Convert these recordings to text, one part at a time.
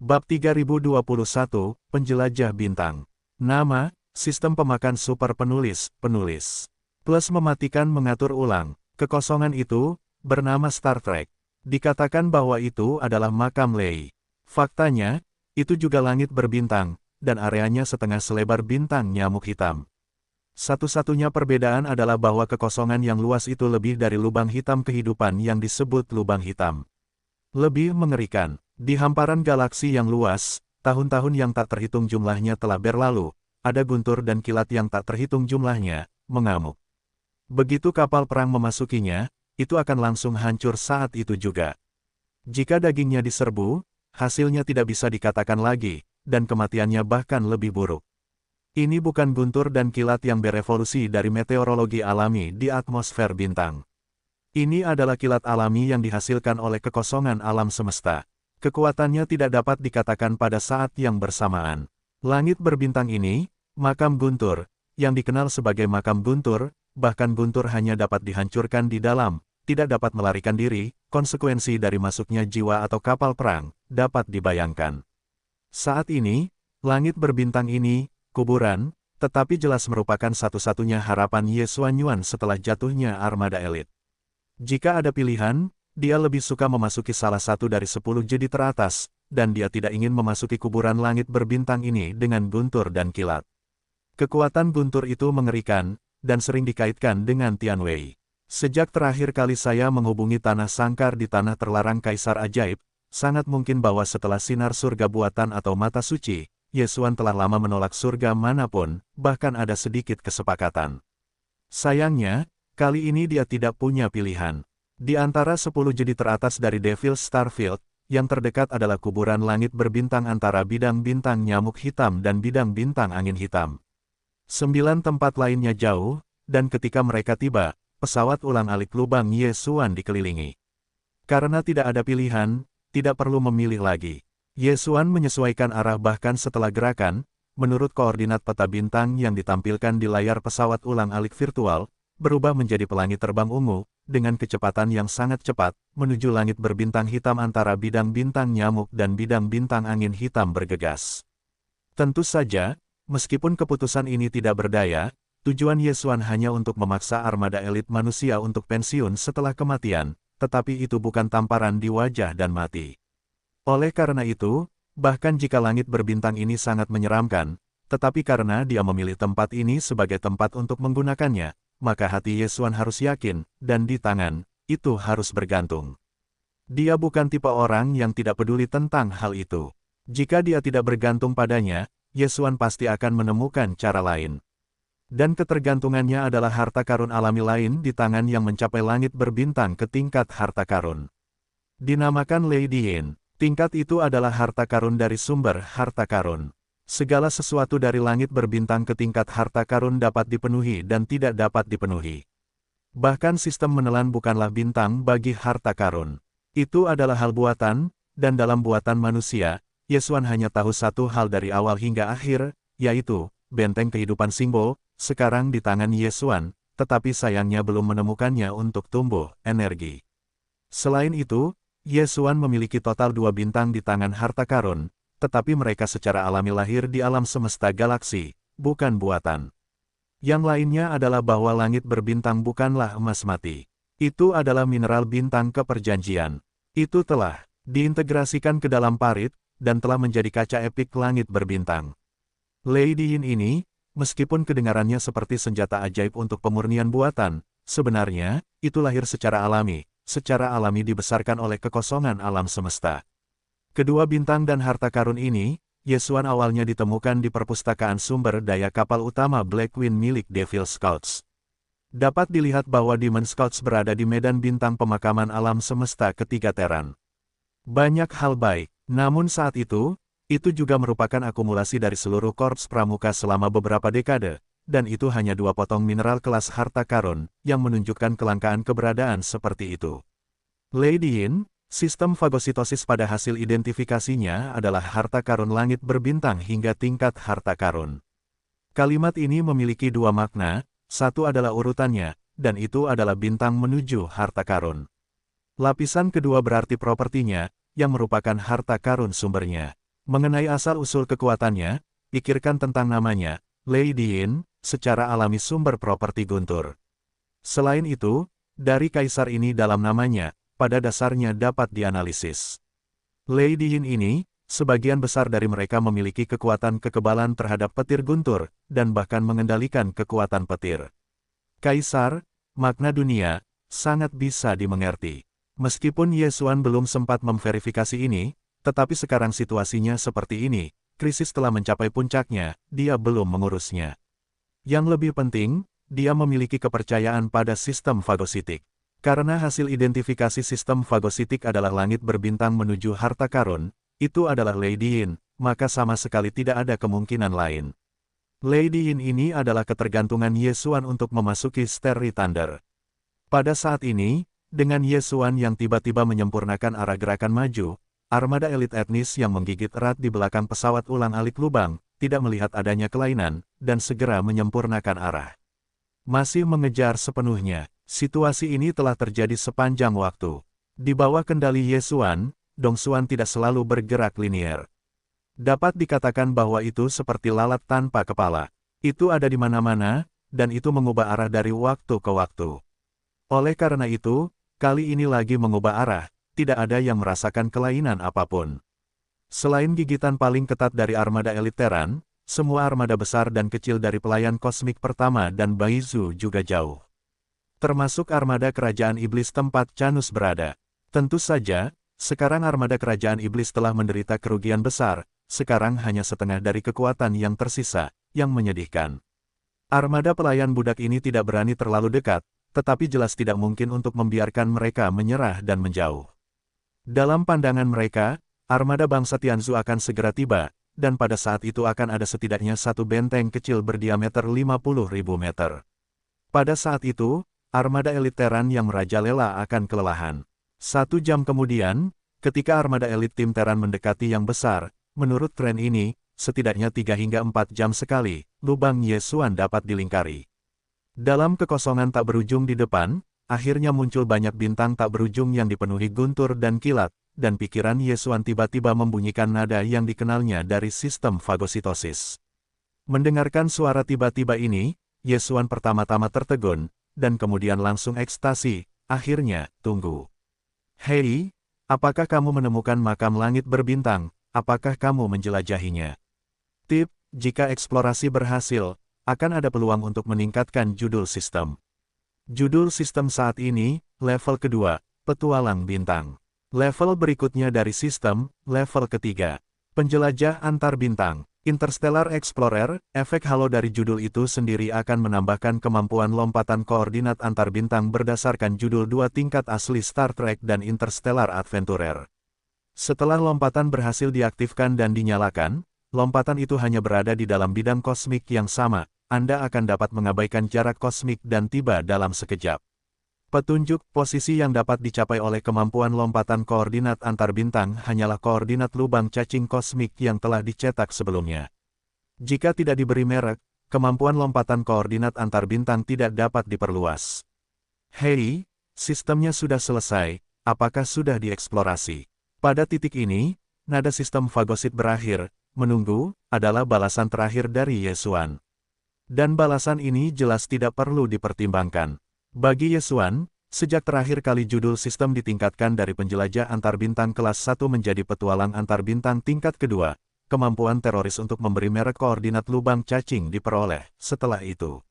Bab 3021, Penjelajah Bintang. Nama, Sistem Pemakan Super Penulis, Plus mematikan mengatur ulang. Kekosongan itu, bernama Star Trek. Dikatakan bahwa itu adalah makam Lei. Faktanya, itu juga langit berbintang, dan areanya setengah selebar bintang nyamuk hitam. Satu-satunya perbedaan adalah bahwa kekosongan yang luas itu lebih dari lubang hitam kehidupan yang disebut lubang hitam. Lebih mengerikan, di hamparan galaksi yang luas, tahun-tahun yang tak terhitung jumlahnya telah berlalu, ada guntur dan kilat yang tak terhitung jumlahnya, mengamuk. Begitu kapal perang memasukinya, itu akan langsung hancur saat itu juga. Jika dagingnya diserbu, hasilnya tidak bisa dikatakan lagi, dan kematiannya bahkan lebih buruk. Ini bukan guntur dan kilat yang berevolusi dari meteorologi alami di atmosfer bintang. Ini adalah kilat alami yang dihasilkan oleh kekosongan alam semesta. Kekuatannya tidak dapat dikatakan pada saat yang bersamaan. Langit berbintang ini, makam guntur, yang dikenal sebagai makam guntur, bahkan guntur hanya dapat dihancurkan di dalam, tidak dapat melarikan diri, konsekuensi dari masuknya jiwa atau kapal perang, dapat dibayangkan. Saat ini, langit berbintang ini, kuburan, tetapi jelas merupakan satu-satunya harapan Ye Xuanyuan setelah jatuhnya armada elit. Jika ada pilihan, dia lebih suka memasuki salah satu dari 10 jedi teratas, dan dia tidak ingin memasuki kuburan langit berbintang ini dengan guntur dan kilat. Kekuatan guntur itu mengerikan, dan sering dikaitkan dengan Tianwei. Sejak terakhir kali saya menghubungi tanah sangkar di tanah terlarang Kaisar Ajaib, sangat mungkin bahwa setelah sinar surga buatan atau mata suci, Ye Xuan telah lama menolak surga manapun, bahkan ada sedikit kesepakatan. Sayangnya, kali ini dia tidak punya pilihan. Di antara 10 jedi teratas dari Devil's Starfield, yang terdekat adalah kuburan langit berbintang antara bidang bintang nyamuk hitam dan bidang bintang angin hitam. 9 tempat lainnya jauh, dan ketika mereka tiba, pesawat ulang-alik lubang Ye Xuan dikelilingi. Karena tidak ada pilihan, tidak perlu memilih lagi. Ye Xuan menyesuaikan arah bahkan setelah gerakan, menurut koordinat peta bintang yang ditampilkan di layar pesawat ulang-alik virtual, berubah menjadi pelangi terbang ungu, dengan kecepatan yang sangat cepat, menuju langit berbintang hitam antara bidang bintang nyamuk dan bidang bintang angin hitam bergegas. Tentu saja, meskipun keputusan ini tidak berdaya, tujuan Ye Xuan hanya untuk memaksa armada elit manusia untuk pensiun setelah kematian, tetapi itu bukan tamparan di wajah dan mati. Oleh karena itu, bahkan jika langit berbintang ini sangat menyeramkan, tetapi karena dia memilih tempat ini sebagai tempat untuk menggunakannya, maka hati Ye Xuan harus yakin, dan di tangan, itu harus bergantung. Dia bukan tipe orang yang tidak peduli tentang hal itu. Jika dia tidak bergantung padanya, Ye Xuan pasti akan menemukan cara lain. Dan ketergantungannya adalah harta karun alami lain di tangan yang mencapai langit berbintang ke tingkat harta karun. Dinamakan Lady Yin, tingkat itu adalah harta karun dari sumber harta karun. Segala sesuatu dari langit berbintang ke tingkat harta karun dapat dipenuhi dan tidak dapat dipenuhi. Bahkan sistem menelan bukanlah bintang bagi harta karun. Itu adalah hal buatan, dan dalam buatan manusia, Ye Xuan hanya tahu satu hal dari awal hingga akhir, yaitu, benteng kehidupan simbol, sekarang di tangan Ye Xuan, tetapi sayangnya belum menemukannya untuk tumbuh energi. Selain itu, Ye Xuan memiliki total 2 bintang di tangan harta karun, tetapi mereka secara alami lahir di alam semesta galaksi, bukan buatan. Yang lainnya adalah bahwa langit berbintang bukanlah emas mati. Itu adalah mineral bintang keperjanjian. Itu telah diintegrasikan ke dalam parit, dan telah menjadi kaca epik langit berbintang. Lady Yin ini, meskipun kedengarannya seperti senjata ajaib untuk pemurnian buatan, sebenarnya, itu lahir secara alami dibesarkan oleh kekosongan alam semesta. Kedua bintang dan harta karun ini, Ye Xuan awalnya ditemukan di perpustakaan sumber daya kapal utama Black Wind milik Devil Scouts. Dapat dilihat bahwa Demon Scouts berada di medan bintang pemakaman alam semesta ketiga Teran. Banyak hal baik, namun saat itu juga merupakan akumulasi dari seluruh korps pramuka selama beberapa dekade, dan itu hanya 2 potong mineral kelas harta karun, yang menunjukkan kelangkaan keberadaan seperti itu. Lady Yin, sistem fagositosis pada hasil identifikasinya adalah harta karun langit berbintang hingga tingkat harta karun. Kalimat ini memiliki 2 makna, satu adalah urutannya, dan itu adalah bintang menuju harta karun. Lapisan kedua berarti propertinya, yang merupakan harta karun sumbernya. Mengenai asal-usul kekuatannya, pikirkan tentang namanya, Lei Diin, secara alami sumber properti guntur. Selain itu, dari kaisar ini dalam namanya, pada dasarnya dapat dianalisis. Lei Diin ini, sebagian besar dari mereka memiliki kekuatan kekebalan terhadap petir guntur, dan bahkan mengendalikan kekuatan petir. Kaisar, makna dunia, sangat bisa dimengerti. Meskipun Ye Xuan belum sempat memverifikasi ini, tetapi sekarang situasinya seperti ini, krisis telah mencapai puncaknya, dia belum mengurusnya. Yang lebih penting, dia memiliki kepercayaan pada sistem fagositik. Karena hasil identifikasi sistem fagositik adalah langit berbintang menuju harta karun, itu adalah Lei Diin, maka sama sekali tidak ada kemungkinan lain. Lei Diin ini adalah ketergantungan Ye Xuan untuk memasuki Starry Thunder. Pada saat ini, dengan Ye Xuan yang tiba-tiba menyempurnakan arah gerakan maju, armada elit etnis yang menggigit erat di belakang pesawat ulang-alik lubang, tidak melihat adanya kelainan, dan segera menyempurnakan arah. Masih mengejar sepenuhnya, situasi ini telah terjadi sepanjang waktu. Di bawah kendali Ye Xuan, Dong Xuan tidak selalu bergerak linier. Dapat dikatakan bahwa itu seperti lalat tanpa kepala. Itu ada di mana-mana, dan itu mengubah arah dari waktu ke waktu. Oleh karena itu, kali ini lagi mengubah arah, tidak ada yang merasakan kelainan apapun. Selain gigitan paling ketat dari armada elit Terran, semua armada besar dan kecil dari pelayan kosmik pertama dan Baizu juga jauh. Termasuk armada kerajaan iblis tempat Canus berada. Tentu saja, sekarang armada kerajaan iblis telah menderita kerugian besar, sekarang hanya setengah dari kekuatan yang tersisa, yang menyedihkan. Armada pelayan budak ini tidak berani terlalu dekat, tetapi jelas tidak mungkin untuk membiarkan mereka menyerah dan menjauh. Dalam pandangan mereka, armada bangsa Tianzu akan segera tiba, dan pada saat itu akan ada setidaknya satu benteng kecil berdiameter 50.000 meter. Pada saat itu, armada elit Terran yang merajalela akan kelelahan. 1 jam kemudian, ketika armada elit tim Terran mendekati yang besar, menurut tren ini, setidaknya 3 hingga 4 jam sekali, lubang Ye Xuan dapat dilingkari. Dalam kekosongan tak berujung di depan, akhirnya muncul banyak bintang tak berujung yang dipenuhi guntur dan kilat, dan pikiran Ye Xuan tiba-tiba membunyikan nada yang dikenalnya dari sistem fagositosis. Mendengarkan suara tiba-tiba ini, Ye Xuan pertama-tama tertegun, dan kemudian langsung ekstasi, akhirnya, tunggu. Hei, apakah kamu menemukan makam langit berbintang, apakah kamu menjelajahinya? Tip, jika eksplorasi berhasil, akan ada peluang untuk meningkatkan judul sistem. Judul sistem saat ini, level kedua, petualang bintang. Level berikutnya dari sistem, level ketiga. Penjelajah antar bintang. Interstellar Explorer, efek halo dari judul itu sendiri akan menambahkan kemampuan lompatan koordinat antar bintang berdasarkan judul 2 tingkat asli Star Trek dan Interstellar Adventurer. Setelah lompatan berhasil diaktifkan dan dinyalakan, lompatan itu hanya berada di dalam bidang kosmik yang sama, Anda akan dapat mengabaikan jarak kosmik dan tiba dalam sekejap. Petunjuk posisi yang dapat dicapai oleh kemampuan lompatan koordinat antar bintang hanyalah koordinat lubang cacing kosmik yang telah dicetak sebelumnya. Jika tidak diberi merek, kemampuan lompatan koordinat antar bintang tidak dapat diperluas. Hei, sistemnya sudah selesai, apakah sudah dieksplorasi? Pada titik ini, nada sistem fagosit berakhir, menunggu, adalah balasan terakhir dari Ye Xuan. Dan balasan ini jelas tidak perlu dipertimbangkan. Bagi Ye Xuan, sejak terakhir kali judul sistem ditingkatkan dari penjelajah antar bintang kelas 1 menjadi petualang antar bintang tingkat kedua, kemampuan teroris untuk memberi merek koordinat lubang cacing diperoleh. Setelah itu,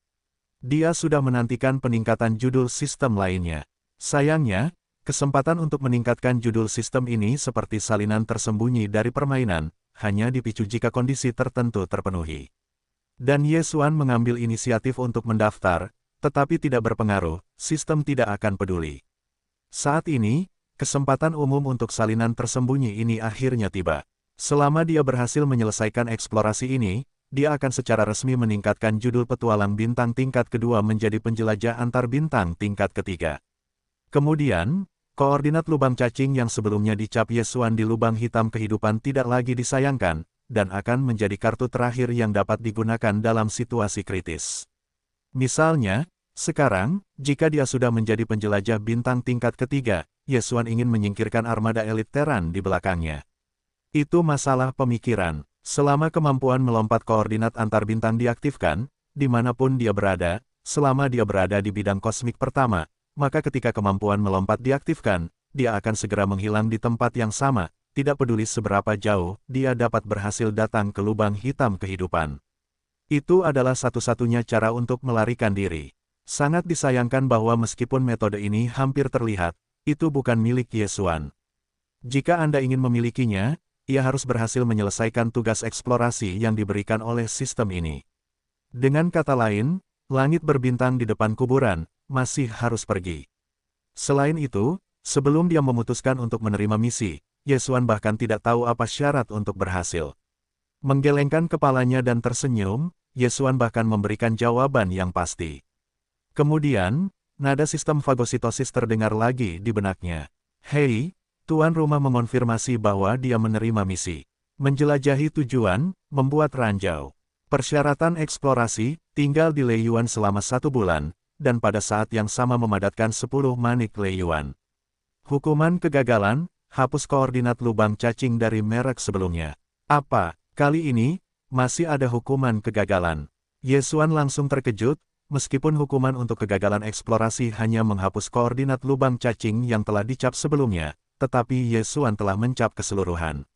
dia sudah menantikan peningkatan judul sistem lainnya. Sayangnya, kesempatan untuk meningkatkan judul sistem ini seperti salinan tersembunyi dari permainan, hanya dipicu jika kondisi tertentu terpenuhi. Dan Ye Xuan mengambil inisiatif untuk mendaftar, tetapi tidak berpengaruh, sistem tidak akan peduli. Saat ini, kesempatan umum untuk salinan tersembunyi ini akhirnya tiba. Selama dia berhasil menyelesaikan eksplorasi ini, dia akan secara resmi meningkatkan judul petualang bintang tingkat kedua menjadi penjelajah antar bintang tingkat ketiga. Kemudian, koordinat lubang cacing yang sebelumnya dicap Ye Xuan di lubang hitam kehidupan tidak lagi disayangkan, dan akan menjadi kartu terakhir yang dapat digunakan dalam situasi kritis. Misalnya, sekarang, jika dia sudah menjadi penjelajah bintang tingkat ketiga, Ye Xuan ingin menyingkirkan armada elit Terran di belakangnya. Itu masalah pemikiran. Selama kemampuan melompat koordinat antar bintang diaktifkan, dimanapun dia berada, selama dia berada di bidang kosmik pertama, maka ketika kemampuan melompat diaktifkan, dia akan segera menghilang di tempat yang sama, tidak peduli seberapa jauh, dia dapat berhasil datang ke lubang hitam kehidupan. Itu adalah satu-satunya cara untuk melarikan diri. Sangat disayangkan bahwa meskipun metode ini hampir terlihat, itu bukan milik Yesuan. Jika Anda ingin memilikinya, ia harus berhasil menyelesaikan tugas eksplorasi yang diberikan oleh sistem ini. Dengan kata lain, langit berbintang di depan kuburan masih harus pergi. Selain itu, sebelum dia memutuskan untuk menerima misi, Yesuan bahkan tidak tahu apa syarat untuk berhasil. Menggelengkan kepalanya dan tersenyum, Yesuan bahkan memberikan jawaban yang pasti. Kemudian, nada sistem fagositosis terdengar lagi di benaknya. Hei, tuan rumah mengonfirmasi bahwa dia menerima misi. Menjelajahi tujuan, membuat ranjau. Persyaratan eksplorasi, tinggal di Leiyuan selama 1 bulan, dan pada saat yang sama memadatkan 10 manik Leiyuan. Hukuman kegagalan, hapus koordinat lubang cacing dari merek sebelumnya. Apa, kali ini, masih ada hukuman kegagalan? Yesuan langsung terkejut, meskipun hukuman untuk kegagalan eksplorasi hanya menghapus koordinat lubang cacing yang telah dicap sebelumnya, tetapi Yesuan telah mencap keseluruhan.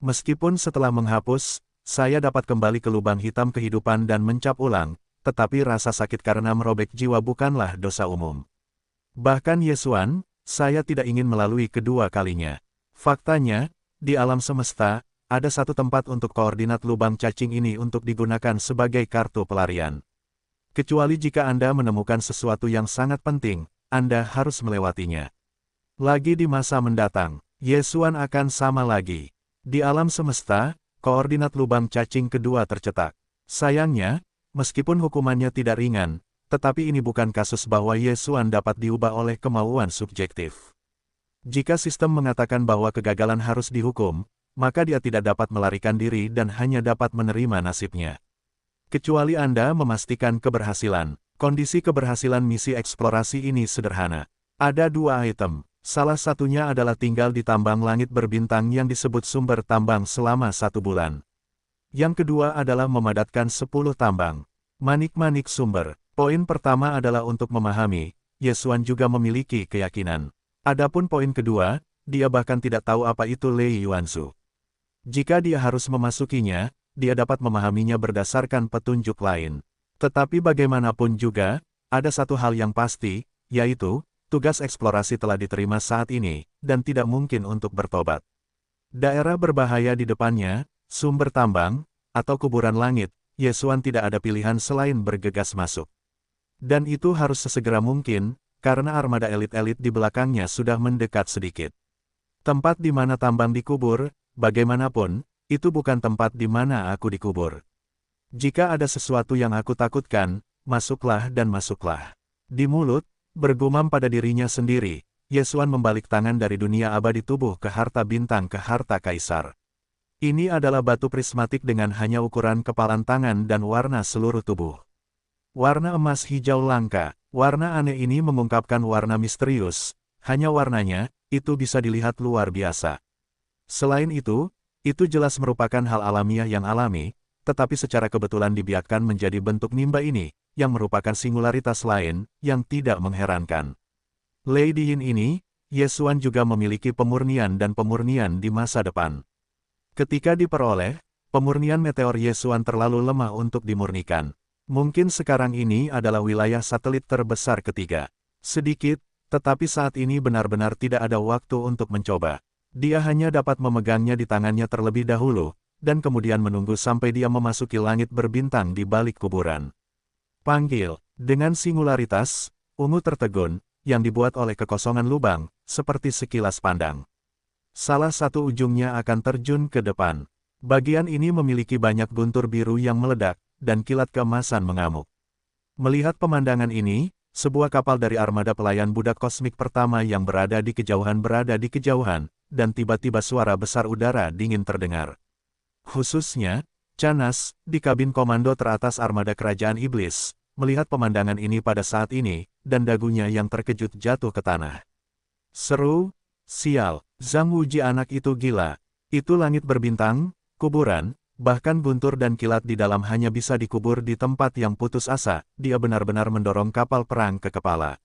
Meskipun setelah menghapus, saya dapat kembali ke lubang hitam kehidupan dan mencap ulang, tetapi rasa sakit karena merobek jiwa bukanlah dosa umum. Bahkan Yesuan, saya tidak ingin melalui kedua kalinya. Faktanya, di alam semesta, ada satu tempat untuk koordinat lubang cacing ini untuk digunakan sebagai kartu pelarian. Kecuali jika Anda menemukan sesuatu yang sangat penting, Anda harus melewatinya. Lagi di masa mendatang, Yesuan akan sama lagi. Di alam semesta, koordinat lubang cacing kedua tercetak. Sayangnya, meskipun hukumannya tidak ringan, tetapi ini bukan kasus bahwa Yesuan dapat diubah oleh kemauan subjektif. Jika sistem mengatakan bahwa kegagalan harus dihukum, maka dia tidak dapat melarikan diri dan hanya dapat menerima nasibnya. Kecuali Anda memastikan keberhasilan. Kondisi keberhasilan misi eksplorasi ini sederhana. Ada 2 item. Salah satunya adalah tinggal di tambang langit berbintang yang disebut sumber tambang selama 1 bulan. Yang kedua adalah memadatkan 10 tambang. Manik-manik sumber. Poin pertama adalah untuk memahami, Yesuan juga memiliki keyakinan. Adapun poin kedua, dia bahkan tidak tahu apa itu Lei Yuanzu. Jika dia harus memasukinya, dia dapat memahaminya berdasarkan petunjuk lain. Tetapi bagaimanapun juga, ada satu hal yang pasti, yaitu, tugas eksplorasi telah diterima saat ini, dan tidak mungkin untuk bertobat. Daerah berbahaya di depannya, sumber tambang, atau kuburan langit, Yesuan tidak ada pilihan selain bergegas masuk. Dan itu harus sesegera mungkin, karena armada elit-elit di belakangnya sudah mendekat sedikit. Tempat di mana tambang dikubur, bagaimanapun, itu bukan tempat di mana aku dikubur. Jika ada sesuatu yang aku takutkan, masuklah dan masuklah. Di mulut, bergumam pada dirinya sendiri, Yesuan membalik tangan dari dunia abadi tubuh ke harta bintang ke harta kaisar. Ini adalah batu prismatik dengan hanya ukuran kepalan tangan dan warna seluruh tubuh. Warna emas hijau langka, warna aneh ini mengungkapkan warna misterius, hanya warnanya, itu bisa dilihat luar biasa. Selain itu jelas merupakan hal alamiah yang alami, tetapi secara kebetulan dibiarkan menjadi bentuk nimba ini, yang merupakan singularitas lain, yang tidak mengherankan. Lady Yin ini, Yesuan juga memiliki pemurnian dan pemurnian di masa depan. Ketika diperoleh, pemurnian meteor Yesuan terlalu lemah untuk dimurnikan. Mungkin sekarang ini adalah wilayah satelit terbesar ketiga. Sedikit, tetapi saat ini benar-benar tidak ada waktu untuk mencoba. Dia hanya dapat memegangnya di tangannya terlebih dahulu, dan kemudian menunggu sampai dia memasuki langit berbintang di balik kuburan. Panggil, dengan singularitas, ungu tertegun, yang dibuat oleh kekosongan lubang, seperti sekilas pandang. Salah satu ujungnya akan terjun ke depan. Bagian ini memiliki banyak guntur biru yang meledak, dan kilat keemasan mengamuk. Melihat pemandangan ini, sebuah kapal dari armada pelayan budak kosmik pertama yang berada di kejauhan, dan tiba-tiba suara besar udara dingin terdengar. Khususnya, Canas, di kabin komando teratas armada kerajaan iblis, melihat pemandangan ini pada saat ini, dan dagunya yang terkejut jatuh ke tanah. Seru, sial, Zhang Wuji anak itu gila. Itu langit berbintang, kuburan, bahkan guntur dan kilat di dalam hanya bisa dikubur di tempat yang putus asa, dia benar-benar mendorong kapal perang ke kepala.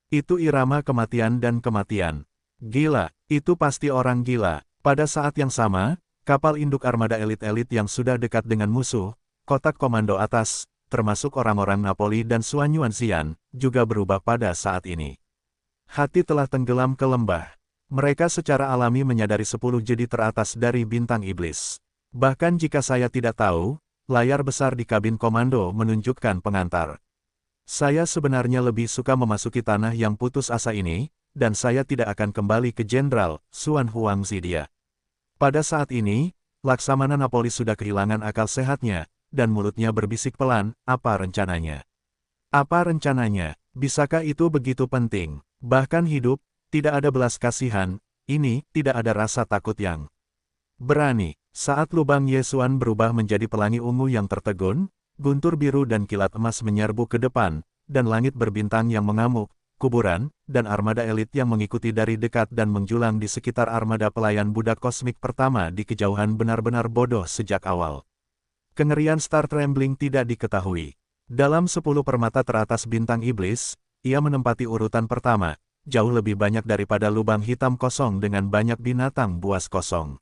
Itu irama kematian dan kematian. Gila, itu pasti orang gila. Pada saat yang sama, kapal induk armada elit-elit yang sudah dekat dengan musuh, kotak komando atas, termasuk orang-orang Napoli dan Xuan Yuanxian, juga berubah pada saat ini. Hati telah tenggelam ke lembah. Mereka secara alami menyadari 10 jadi teratas dari bintang iblis. Bahkan jika saya tidak tahu, layar besar di kabin komando menunjukkan pengantar. Saya sebenarnya lebih suka memasuki tanah yang putus asa ini, dan saya tidak akan kembali ke Jenderal Xuan Huangzi dia. Pada saat ini, Laksamana Napoli sudah kehilangan akal sehatnya, dan mulutnya berbisik pelan, apa rencananya? Apa rencananya? Bisakah itu begitu penting? Bahkan hidup, tidak ada belas kasihan, ini tidak ada rasa takut yang berani. Saat lubang Yesuan berubah menjadi pelangi ungu yang tertegun, guntur biru dan kilat emas menyerbu ke depan, dan langit berbintang yang mengamuk, kuburan, dan armada elit yang mengikuti dari dekat dan menjulang di sekitar armada pelayan budak kosmik pertama di kejauhan benar-benar bodoh sejak awal. Kengerian Star Trembling tidak diketahui. Dalam 10 permata teratas bintang iblis, ia menempati urutan pertama, jauh lebih banyak daripada lubang hitam kosong dengan banyak binatang buas kosong.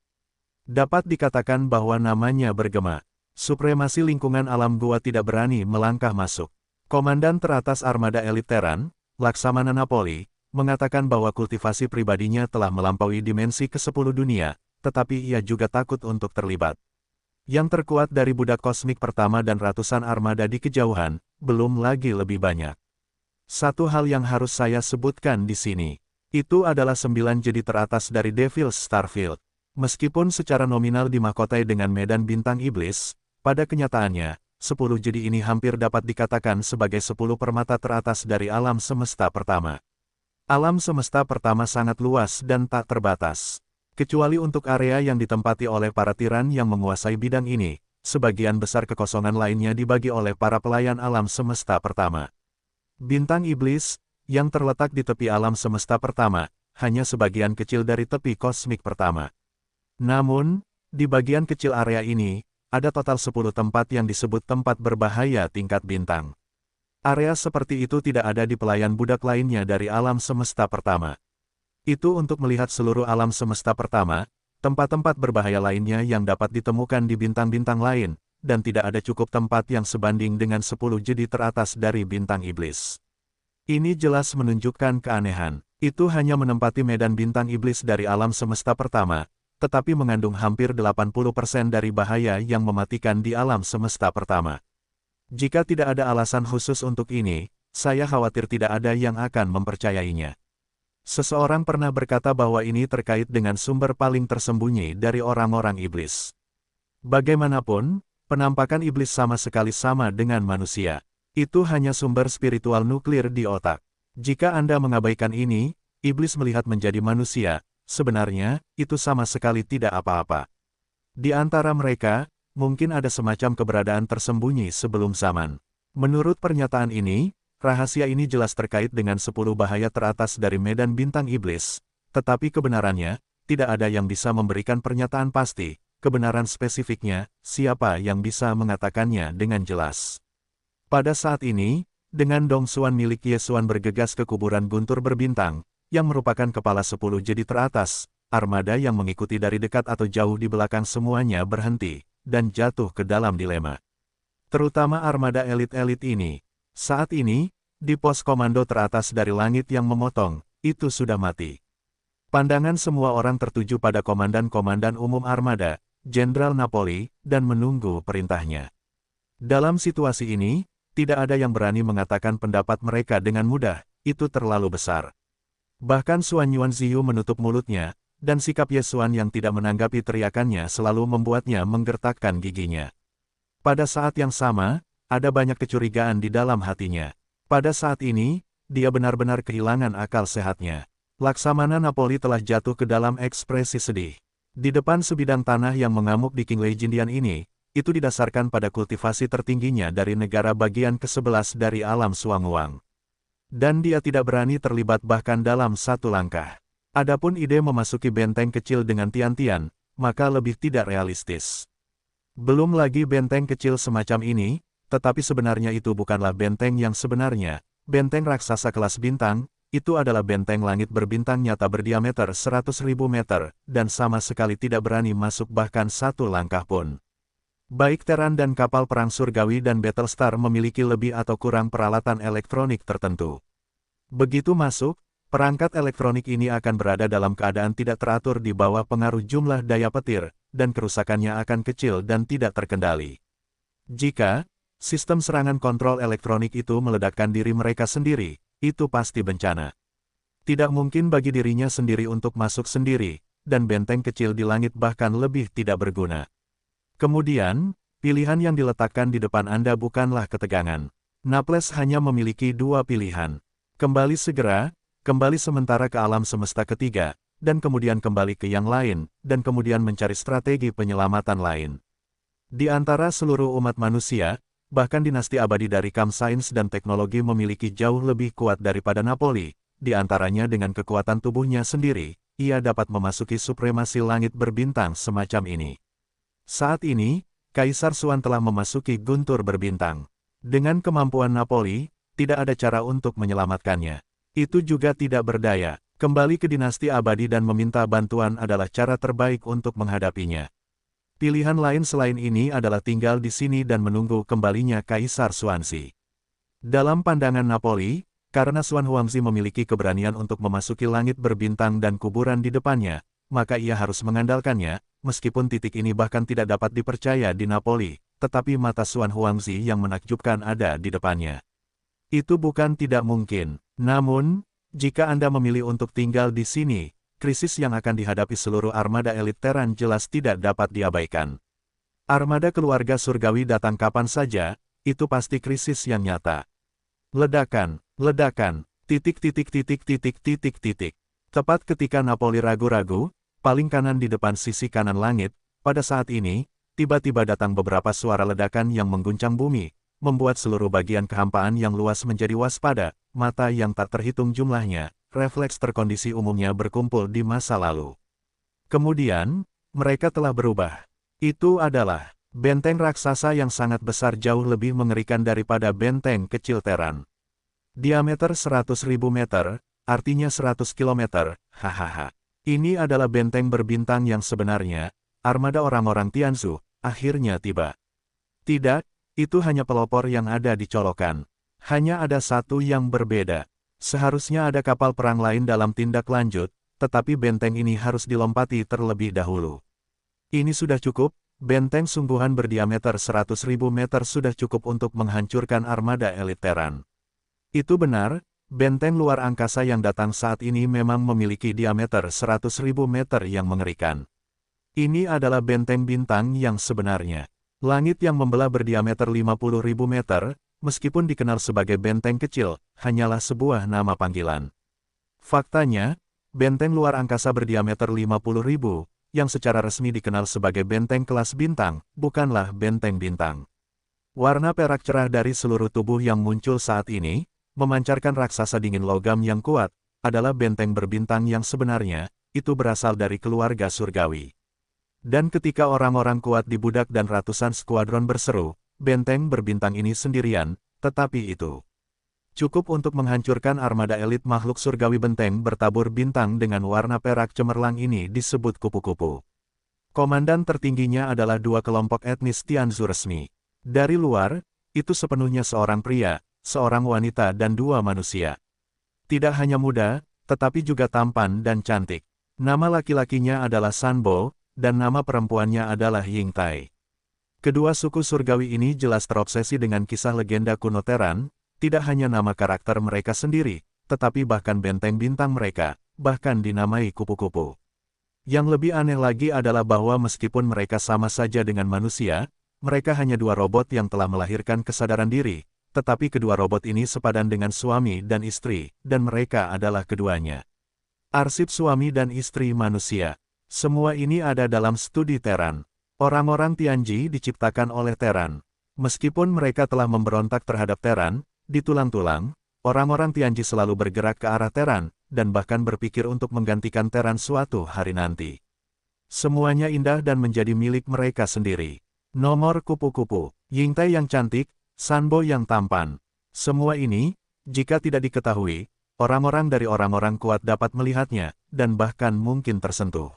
Dapat dikatakan bahwa namanya bergema. Supremasi lingkungan alam gua tidak berani melangkah masuk. Komandan teratas armada elit Terran, Laksamana Napoli, mengatakan bahwa kultivasi pribadinya telah melampaui dimensi ke-10 dunia, tetapi ia juga takut untuk terlibat. Yang terkuat dari budak kosmik pertama dan ratusan armada di kejauhan, belum lagi lebih banyak. Satu hal yang harus saya sebutkan di sini, itu adalah 9 jadi teratas dari Devil's Starfield. Meskipun secara nominal dimahkotai dengan medan bintang iblis, pada kenyataannya, 10 jadi ini hampir dapat dikatakan sebagai 10 permata teratas dari alam semesta pertama. Alam semesta pertama sangat luas dan tak terbatas. Kecuali untuk area yang ditempati oleh para tiran yang menguasai bidang ini, sebagian besar kekosongan lainnya dibagi oleh para pelayan alam semesta pertama. Bintang iblis, yang terletak di tepi alam semesta pertama, hanya sebagian kecil dari tepi kosmik pertama. Namun, di bagian kecil area ini, ada total 10 tempat yang disebut tempat berbahaya tingkat bintang. Area seperti itu tidak ada di pelayan budak lainnya dari alam semesta pertama. Itu untuk melihat seluruh alam semesta pertama, tempat-tempat berbahaya lainnya yang dapat ditemukan di bintang-bintang lain, dan tidak ada cukup tempat yang sebanding dengan 10 jadi teratas dari bintang iblis. Ini jelas menunjukkan keanehan. Itu hanya menempati medan bintang iblis dari alam semesta pertama, tetapi mengandung hampir 80% dari bahaya yang mematikan di alam semesta pertama. Jika tidak ada alasan khusus untuk ini, saya khawatir tidak ada yang akan mempercayainya. Seseorang pernah berkata bahwa ini terkait dengan sumber paling tersembunyi dari orang-orang iblis. Bagaimanapun, penampakan iblis sama sekali sama dengan manusia. Itu hanya sumber spiritual nuklir di otak. Jika Anda mengabaikan ini, iblis melihat menjadi manusia, sebenarnya, itu sama sekali tidak apa-apa. Di antara mereka, mungkin ada semacam keberadaan tersembunyi sebelum zaman. Menurut pernyataan ini, rahasia ini jelas terkait dengan 10 bahaya teratas dari medan bintang iblis, tetapi kebenarannya, tidak ada yang bisa memberikan pernyataan pasti. Kebenaran spesifiknya, siapa yang bisa mengatakannya dengan jelas. Pada saat ini, dengan dongsuan milik Yesuan bergegas ke kuburan guntur berbintang, yang merupakan kepala 10 jadi teratas, armada yang mengikuti dari dekat atau jauh di belakang semuanya berhenti, dan jatuh ke dalam dilema. Terutama armada elit-elit ini. Saat ini, di pos komando teratas dari langit yang memotong, itu sudah mati. Pandangan semua orang tertuju pada komandan-komandan umum armada, Jenderal Napoli, dan menunggu perintahnya. Dalam situasi ini, tidak ada yang berani mengatakan pendapat mereka dengan mudah, itu terlalu besar. Bahkan Xuan Yuanxiu menutup mulutnya, dan sikap Yesuan yang tidak menanggapi teriakannya selalu membuatnya menggertakkan giginya. Pada saat yang sama, ada banyak kecurigaan di dalam hatinya. Pada saat ini, dia benar-benar kehilangan akal sehatnya. Laksamana Napoli telah jatuh ke dalam ekspresi sedih. Di depan sebidang tanah yang mengamuk di King Legendian ini, itu didasarkan pada kultivasi tertingginya dari negara bagian ke-11 dari alam Suanguang. Dan dia tidak berani terlibat bahkan dalam satu langkah. Adapun ide memasuki benteng kecil dengan tian-tian, maka lebih tidak realistis. Belum lagi benteng kecil semacam ini, tetapi sebenarnya itu bukanlah benteng yang sebenarnya. Benteng raksasa kelas bintang, itu adalah benteng langit berbintang nyata berdiameter 100.000 meter, dan sama sekali tidak berani masuk bahkan satu langkah pun. Baik Terran dan kapal perang surgawi dan Battlestar memiliki lebih atau kurang peralatan elektronik tertentu. Begitu masuk, perangkat elektronik ini akan berada dalam keadaan tidak teratur di bawah pengaruh jumlah daya petir, dan kerusakannya akan kecil dan tidak terkendali. Jika sistem serangan kontrol elektronik itu meledakkan diri mereka sendiri, itu pasti bencana. Tidak mungkin bagi dirinya sendiri untuk masuk sendiri, dan benteng kecil di langit bahkan lebih tidak berguna. Kemudian, pilihan yang diletakkan di depan Anda bukanlah ketegangan. Naples hanya memiliki dua pilihan. Kembali segera, kembali sementara ke alam semesta ketiga, dan kemudian kembali ke yang lain, dan kemudian mencari strategi penyelamatan lain. Di antara seluruh umat manusia, bahkan dinasti abadi dari Kam Sains dan Teknologi memiliki jauh lebih kuat daripada Napoli, di antaranya dengan kekuatan tubuhnya sendiri, ia dapat memasuki supremasi langit berbintang semacam ini. Saat ini, Kaisar Suan telah memasuki guntur berbintang. Dengan kemampuan Napoli, tidak ada cara untuk menyelamatkannya. Itu juga tidak berdaya. Kembali ke dinasti abadi dan meminta bantuan adalah cara terbaik untuk menghadapinya. Pilihan lain selain ini adalah tinggal di sini dan menunggu kembalinya Kaisar Xuanzi. Dalam pandangan Napoli, karena Xuan Huangzi memiliki keberanian untuk memasuki langit berbintang dan kuburan di depannya, maka ia harus mengandalkannya, meskipun titik ini bahkan tidak dapat dipercaya di Napoli, tetapi mata Xuan Huangzi yang menakjubkan ada di depannya. Itu bukan tidak mungkin, namun, jika Anda memilih untuk tinggal di sini, krisis yang akan dihadapi seluruh armada elit Terran jelas tidak dapat diabaikan. Armada keluarga surgawi datang kapan saja, itu pasti krisis yang nyata. Ledakan, ledakan, titik. Tepat ketika Napoli ragu-ragu, paling kanan di depan sisi kanan langit, pada saat ini, tiba-tiba datang beberapa suara ledakan yang mengguncang bumi, membuat seluruh bagian kehampaan yang luas menjadi waspada, mata yang tak terhitung jumlahnya, refleks terkondisi umumnya berkumpul di masa lalu. Kemudian, mereka telah berubah. Itu adalah benteng raksasa yang sangat besar jauh lebih mengerikan daripada benteng kecil Terran. Diameter 100.000 meter, artinya 100 kilometer, hahaha. Ini adalah benteng berbintang yang sebenarnya, armada orang-orang Tianzu, akhirnya tiba. Tidak, itu hanya pelopor yang ada di colokan. Hanya ada satu yang berbeda. Seharusnya ada kapal perang lain dalam tindak lanjut, tetapi benteng ini harus dilompati terlebih dahulu. Ini sudah cukup, benteng sungguhan berdiameter 100.000 meter sudah cukup untuk menghancurkan armada elit Terran. Itu benar, benteng luar angkasa yang datang saat ini memang memiliki diameter 100.000 meter yang mengerikan. Ini adalah benteng bintang yang sebenarnya. Langit yang membelah berdiameter 50.000 meter, meskipun dikenal sebagai benteng kecil, hanyalah sebuah nama panggilan. Faktanya, benteng luar angkasa berdiameter 50.000, yang secara resmi dikenal sebagai benteng kelas bintang, bukanlah benteng bintang. Warna perak cerah dari seluruh tubuh yang muncul saat ini, memancarkan raksasa dingin logam yang kuat, adalah benteng berbintang yang sebenarnya, itu berasal dari keluarga surgawi. Dan ketika orang-orang kuat dibudak dan ratusan skuadron berseru, benteng berbintang ini sendirian, tetapi itu cukup untuk menghancurkan armada elit makhluk surgawi. Benteng bertabur bintang dengan warna perak cemerlang ini disebut kupu-kupu. Komandan tertingginya adalah dua kelompok etnis Tianzu resmi. Dari luar, itu sepenuhnya seorang pria, seorang wanita dan dua manusia. Tidak hanya muda, tetapi juga tampan dan cantik. Nama laki-lakinya adalah Sanbo, dan nama perempuannya adalah Yingtai. Kedua suku surgawi ini jelas terobsesi dengan kisah legenda kuno Terran, tidak hanya nama karakter mereka sendiri, tetapi bahkan benteng bintang mereka, bahkan dinamai kupu-kupu. Yang lebih aneh lagi adalah bahwa meskipun mereka sama saja dengan manusia, mereka hanya dua robot yang telah melahirkan kesadaran diri, tetapi kedua robot ini sepadan dengan suami dan istri, dan mereka adalah keduanya. Arsip suami dan istri manusia. Semua ini ada dalam studi Terran. Orang-orang Tianji diciptakan oleh Terran. Meskipun mereka telah memberontak terhadap Terran, di tulang-tulang, orang-orang Tianji selalu bergerak ke arah Terran, dan bahkan berpikir untuk menggantikan Terran suatu hari nanti. Semuanya indah dan menjadi milik mereka sendiri. Nomor kupu-kupu, Yingtai yang cantik, Sanbo yang tampan. Semua ini, jika tidak diketahui, orang-orang dari orang-orang kuat dapat melihatnya, dan bahkan mungkin tersentuh.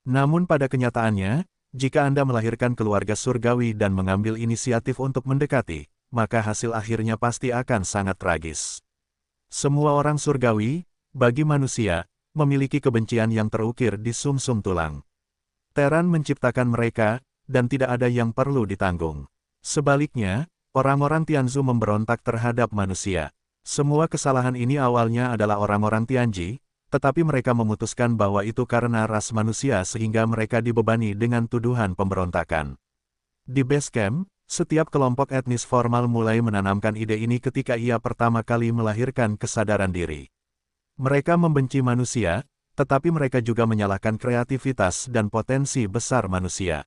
Namun pada kenyataannya, jika Anda melahirkan keluarga surgawi dan mengambil inisiatif untuk mendekati, maka hasil akhirnya pasti akan sangat tragis. Semua orang surgawi, bagi manusia, memiliki kebencian yang terukir di sumsum tulang. Teran menciptakan mereka, dan tidak ada yang perlu ditanggung. Sebaliknya, orang-orang Tianzu memberontak terhadap manusia. Semua kesalahan ini awalnya adalah orang-orang Tianji, tetapi mereka memutuskan bahwa itu karena ras manusia sehingga mereka dibebani dengan tuduhan pemberontakan. Di base camp, setiap kelompok etnis formal mulai menanamkan ide ini ketika ia pertama kali melahirkan kesadaran diri. Mereka membenci manusia, tetapi mereka juga menyalahkan kreativitas dan potensi besar manusia.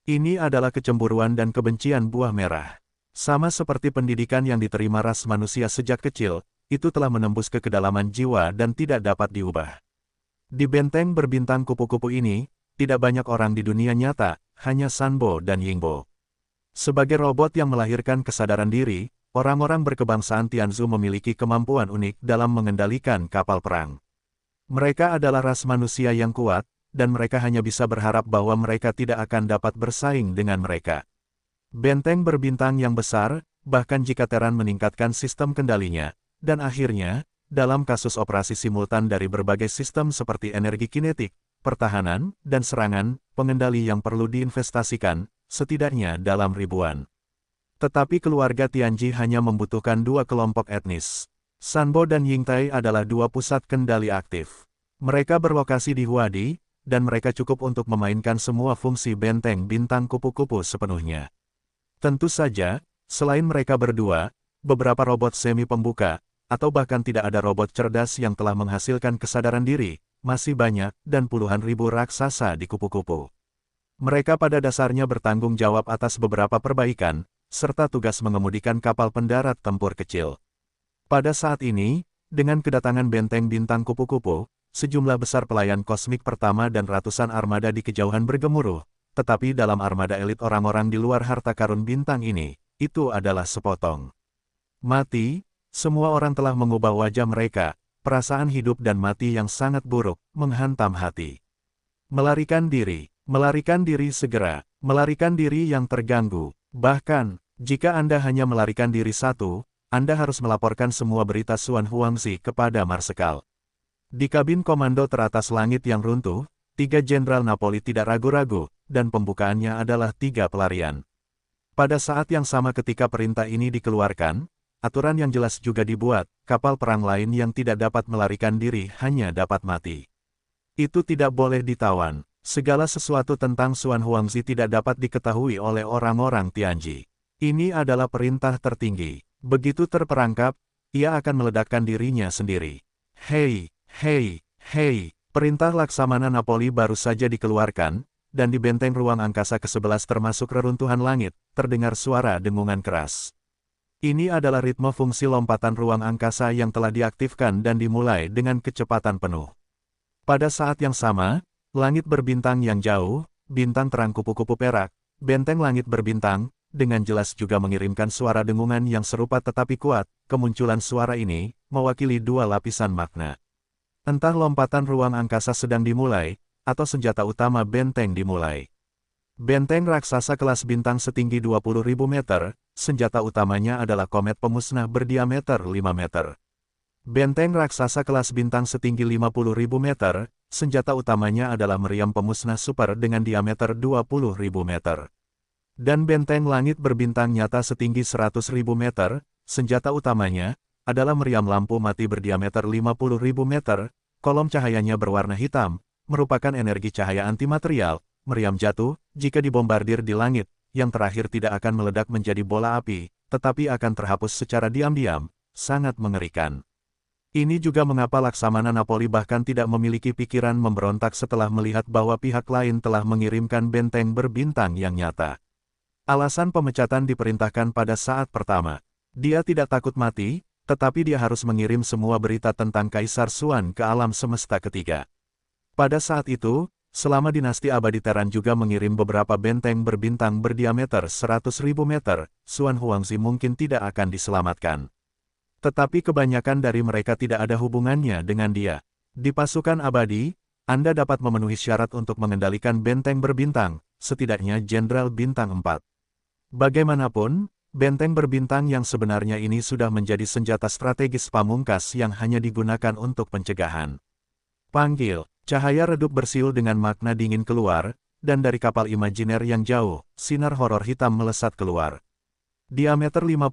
Ini adalah kecemburuan dan kebencian buah merah. Sama seperti pendidikan yang diterima ras manusia sejak kecil, itu telah menembus ke kedalaman jiwa dan tidak dapat diubah. Di benteng berbintang kupu-kupu ini, tidak banyak orang di dunia nyata, hanya Sanbo dan Yingbo. Sebagai robot yang melahirkan kesadaran diri, orang-orang berkebangsaan Tianzu memiliki kemampuan unik dalam mengendalikan kapal perang. Mereka adalah ras manusia yang kuat, dan mereka hanya bisa berharap bahwa mereka tidak akan dapat bersaing dengan mereka. Benteng berbintang yang besar, bahkan jika Teran meningkatkan sistem kendalinya, dan akhirnya, dalam kasus operasi simultan dari berbagai sistem seperti energi kinetik, pertahanan, dan serangan, pengendali yang perlu diinvestasikan, setidaknya dalam ribuan. Tetapi keluarga Tianji hanya membutuhkan dua kelompok etnis. Sanbo dan Yingtai adalah dua pusat kendali aktif. Mereka berlokasi di Huadi, dan mereka cukup untuk memainkan semua fungsi benteng bintang kupu-kupu sepenuhnya. Tentu saja, selain mereka berdua, beberapa robot semi pembuka, atau bahkan tidak ada robot cerdas yang telah menghasilkan kesadaran diri, masih banyak, dan puluhan ribu raksasa di kupu-kupu. Mereka pada dasarnya bertanggung jawab atas beberapa perbaikan, serta tugas mengemudikan kapal pendarat tempur kecil. Pada saat ini, dengan kedatangan benteng bintang kupu-kupu, sejumlah besar pelayan kosmik pertama dan ratusan armada di kejauhan bergemuruh, tetapi dalam armada elit orang-orang di luar harta karun bintang ini, itu adalah sepotong. Mati, semua orang telah mengubah wajah mereka, perasaan hidup dan mati yang sangat buruk, menghantam hati. Melarikan diri segera, melarikan diri yang terganggu, bahkan, jika Anda hanya melarikan diri satu, Anda harus melaporkan semua berita Xuan Huangzi kepada Marsekal. Di kabin komando teratas langit yang runtuh, 3 Jenderal Napoli tidak ragu-ragu, dan pembukaannya adalah 3 pelarian. Pada saat yang sama ketika perintah ini dikeluarkan, aturan yang jelas juga dibuat, kapal perang lain yang tidak dapat melarikan diri hanya dapat mati. Itu tidak boleh ditawan. Segala sesuatu tentang Xuan Huangzi tidak dapat diketahui oleh orang-orang Tianji. Ini adalah perintah tertinggi. Begitu terperangkap, ia akan meledakkan dirinya sendiri. Hei, perintah Laksamana Napoli baru saja dikeluarkan, dan di benteng ruang angkasa ke-11 termasuk reruntuhan langit, terdengar suara dengungan keras. Ini adalah ritme fungsi lompatan ruang angkasa yang telah diaktifkan dan dimulai dengan kecepatan penuh. Pada saat yang sama, langit berbintang yang jauh, bintang terang kupu-kupu perak, benteng langit berbintang, dengan jelas juga mengirimkan suara dengungan yang serupa tetapi kuat. Kemunculan suara ini mewakili 2 lapisan makna. Entah lompatan ruang angkasa sedang dimulai, atau senjata utama benteng dimulai. Benteng raksasa kelas bintang setinggi 20.000 meter, senjata utamanya adalah komet pemusnah berdiameter 5 meter. Benteng raksasa kelas bintang setinggi 50.000 meter, senjata utamanya adalah meriam pemusnah super dengan diameter 20.000 meter. Dan benteng langit berbintang nyata setinggi 100.000 meter, senjata utamanya adalah meriam lampu mati berdiameter 50.000 meter, kolom cahayanya berwarna hitam, merupakan energi cahaya antimaterial, meriam jatuh, jika dibombardir di langit, yang terakhir tidak akan meledak menjadi bola api, tetapi akan terhapus secara diam-diam, sangat mengerikan. Ini juga mengapa Laksamana Napoli bahkan tidak memiliki pikiran memberontak setelah melihat bahwa pihak lain telah mengirimkan benteng berbintang yang nyata. Alasan pemecatan diperintahkan pada saat pertama. Dia tidak takut mati, tetapi dia harus mengirim semua berita tentang Kaisar Xuan ke alam semesta ketiga. Pada saat itu, selama dinasti abadi Terran juga mengirim beberapa benteng berbintang berdiameter 100.000 meter, Xuan Huangzi mungkin tidak akan diselamatkan. Tetapi kebanyakan dari mereka tidak ada hubungannya dengan dia. Di pasukan abadi, Anda dapat memenuhi syarat untuk mengendalikan benteng berbintang, setidaknya Jenderal Bintang 4. Bagaimanapun, benteng berbintang yang sebenarnya ini sudah menjadi senjata strategis pamungkas yang hanya digunakan untuk pencegahan. Panggil. Cahaya redup bersiul dengan makna dingin keluar, dan dari kapal imajiner yang jauh, sinar horor hitam melesat keluar. Diameter 50.000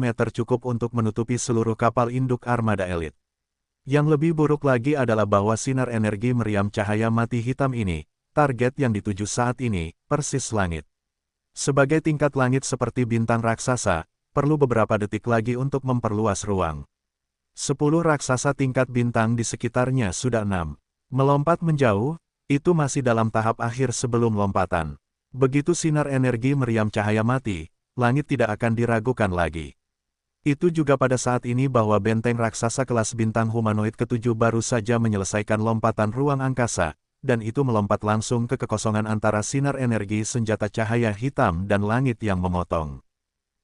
meter cukup untuk menutupi seluruh kapal induk armada elit. Yang lebih buruk lagi adalah bahwa sinar energi meriam cahaya mati hitam ini, target yang dituju saat ini, persis langit. Sebagai tingkat langit seperti bintang raksasa, perlu beberapa detik lagi untuk memperluas ruang. 10 raksasa tingkat bintang di sekitarnya sudah 6. Melompat menjauh, itu masih dalam tahap akhir sebelum lompatan. Begitu sinar energi meriam cahaya mati, langit tidak akan diragukan lagi. Itu juga pada saat ini bahwa benteng raksasa kelas bintang humanoid ke-7 baru saja menyelesaikan lompatan ruang angkasa, dan itu melompat langsung ke kekosongan antara sinar energi senjata cahaya hitam dan langit yang memotong.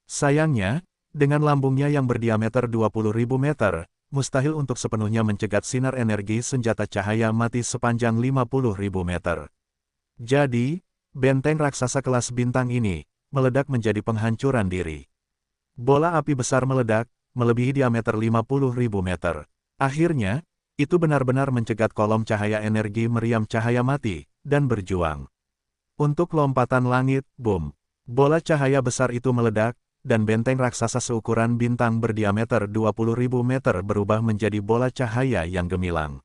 Sayangnya, dengan lambungnya yang berdiameter 20.000 meter, mustahil untuk sepenuhnya mencegat sinar energi senjata cahaya mati sepanjang 50.000 meter. Jadi, benteng raksasa kelas bintang ini, meledak menjadi penghancuran diri. Bola api besar meledak, melebihi diameter 50.000 meter. Akhirnya, itu benar-benar mencegat kolom cahaya energi meriam cahaya mati, dan berjuang. Untuk lompatan langit, boom. Bola cahaya besar itu meledak, dan benteng raksasa seukuran bintang berdiameter 20.000 meter berubah menjadi bola cahaya yang gemilang.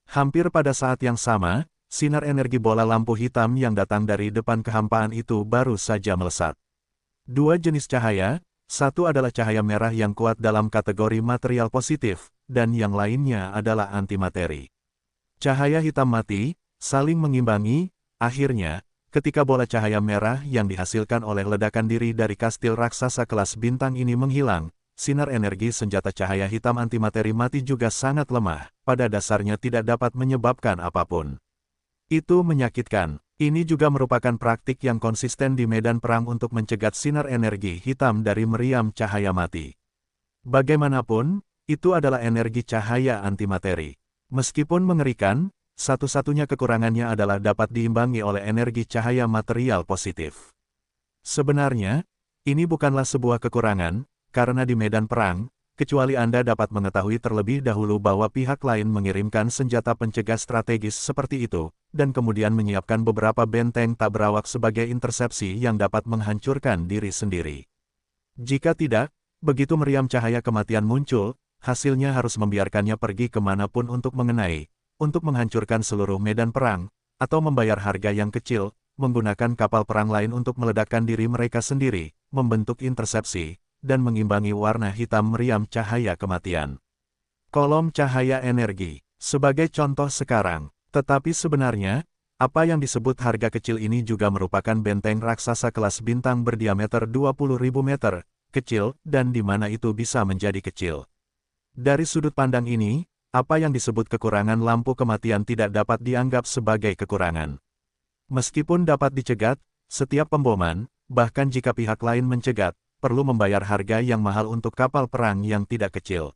Hampir pada saat yang sama, sinar energi bola lampu hitam yang datang dari depan kehampaan itu baru saja melesat. Dua jenis cahaya, satu adalah cahaya merah yang kuat dalam kategori material positif, dan yang lainnya adalah antimateri. Cahaya hitam mati, saling mengimbangi, akhirnya, ketika bola cahaya merah yang dihasilkan oleh ledakan diri dari kastil raksasa kelas bintang ini menghilang, sinar energi senjata cahaya hitam antimateri mati juga sangat lemah, pada dasarnya tidak dapat menyebabkan apapun. Itu menyakitkan. Ini juga merupakan praktik yang konsisten di medan perang untuk mencegat sinar energi hitam dari meriam cahaya mati. Bagaimanapun, itu adalah energi cahaya antimateri. Meskipun mengerikan, satu-satunya kekurangannya adalah dapat diimbangi oleh energi cahaya material positif. Sebenarnya, ini bukanlah sebuah kekurangan, karena di medan perang, kecuali Anda dapat mengetahui terlebih dahulu bahwa pihak lain mengirimkan senjata pencegah strategis seperti itu, dan kemudian menyiapkan beberapa benteng tak berawak sebagai intersepsi yang dapat menghancurkan diri sendiri. Jika tidak, begitu meriam cahaya kematian muncul, hasilnya harus membiarkannya pergi kemanapun untuk mengenai, untuk menghancurkan seluruh medan perang, atau membayar harga yang kecil, menggunakan kapal perang lain untuk meledakkan diri mereka sendiri, membentuk intersepsi, dan mengimbangi warna hitam meriam cahaya kematian. Kolom cahaya energi, sebagai contoh sekarang, tetapi sebenarnya, apa yang disebut harga kecil ini juga merupakan benteng raksasa kelas bintang berdiameter 20.000 meter, kecil, dan di mana itu bisa menjadi kecil. Dari sudut pandang ini, apa yang disebut kekurangan lampu kematian tidak dapat dianggap sebagai kekurangan. Meskipun dapat dicegat, setiap pemboman, bahkan jika pihak lain mencegat, perlu membayar harga yang mahal untuk kapal perang yang tidak kecil.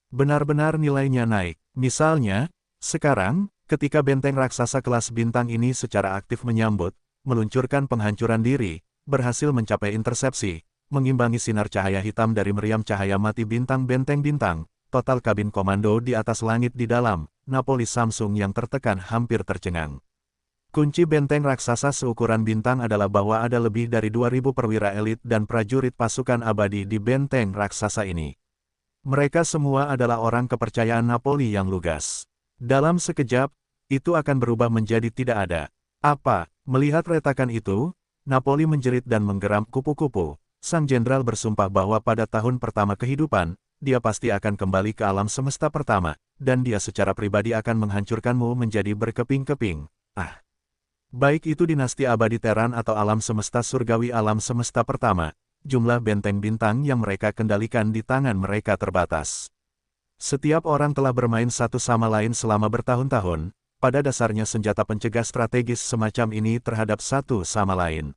Benar-benar nilainya naik. Misalnya, sekarang, ketika benteng raksasa kelas bintang ini secara aktif menyambut, meluncurkan penghancuran diri, berhasil mencapai intersepsi, mengimbangi sinar cahaya hitam dari meriam cahaya mati bintang benteng bintang, total kabin komando di atas langit di dalam, Napoli Samsung yang tertekan hampir tercengang. Kunci benteng raksasa seukuran bintang adalah bahwa ada lebih dari 2.000 perwira elit dan prajurit pasukan abadi di benteng raksasa ini. Mereka semua adalah orang kepercayaan Napoli yang lugas. Dalam sekejap, itu akan berubah menjadi tidak ada. Apa? Melihat retakan itu, Napoli menjerit dan menggeram kupu-kupu. Sang jenderal bersumpah bahwa pada tahun pertama kehidupan, dia pasti akan kembali ke alam semesta pertama, dan dia secara pribadi akan menghancurkanmu menjadi berkeping-keping. Baik itu dinasti abadi Terran atau alam semesta surgawi alam semesta pertama, jumlah benteng bintang yang mereka kendalikan di tangan mereka terbatas. Setiap orang telah bermain satu sama lain selama bertahun-tahun, pada dasarnya senjata pencegah strategis semacam ini terhadap satu sama lain.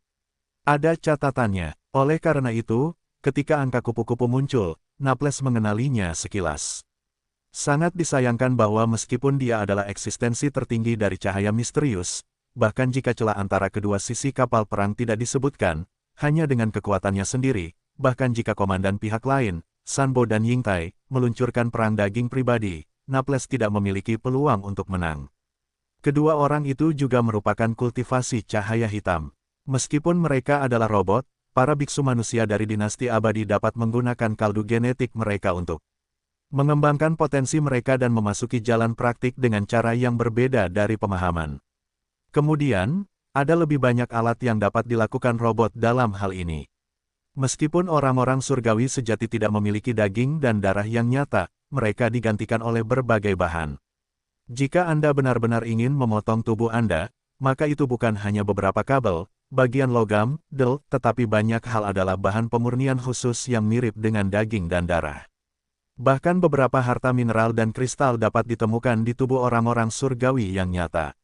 Ada catatannya, oleh karena itu, ketika angka kupu-kupu muncul, Naples mengenalinya sekilas. Sangat disayangkan bahwa meskipun dia adalah eksistensi tertinggi dari cahaya misterius, bahkan jika celah antara kedua sisi kapal perang tidak disebutkan, hanya dengan kekuatannya sendiri, bahkan jika komandan pihak lain, Sanbo dan Yingtai, meluncurkan perang daging pribadi, Naples tidak memiliki peluang untuk menang. Kedua orang itu juga merupakan kultivasi cahaya hitam. Meskipun mereka adalah robot, para biksu manusia dari dinasti abadi dapat menggunakan kaldu genetik mereka untuk mengembangkan potensi mereka dan memasuki jalan praktik dengan cara yang berbeda dari pemahaman. Kemudian, ada lebih banyak alat yang dapat dilakukan robot dalam hal ini. Meskipun orang-orang surgawi sejati tidak memiliki daging dan darah yang nyata, mereka digantikan oleh berbagai bahan. Jika Anda benar-benar ingin memotong tubuh Anda, maka itu bukan hanya beberapa kabel, bagian logam, tetapi banyak hal adalah bahan pemurnian khusus yang mirip dengan daging dan darah. Bahkan beberapa harta mineral dan kristal dapat ditemukan di tubuh orang-orang surgawi yang nyata.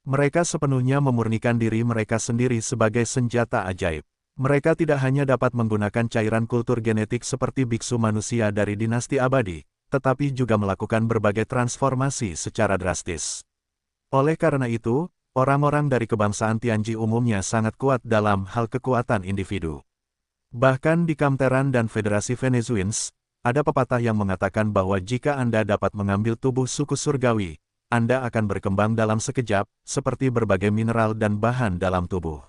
Mereka sepenuhnya memurnikan diri mereka sendiri sebagai senjata ajaib. Mereka tidak hanya dapat menggunakan cairan kultur genetik seperti biksu manusia dari dinasti abadi, tetapi juga melakukan berbagai transformasi secara drastis. Oleh karena itu, orang-orang dari kebangsaan Tianji umumnya sangat kuat dalam hal kekuatan individu. Bahkan di Kamteran dan Federasi Venezuins, ada pepatah yang mengatakan bahwa jika Anda dapat mengambil tubuh suku surgawi, Anda akan berkembang dalam sekejap, seperti berbagai mineral dan bahan dalam tubuh.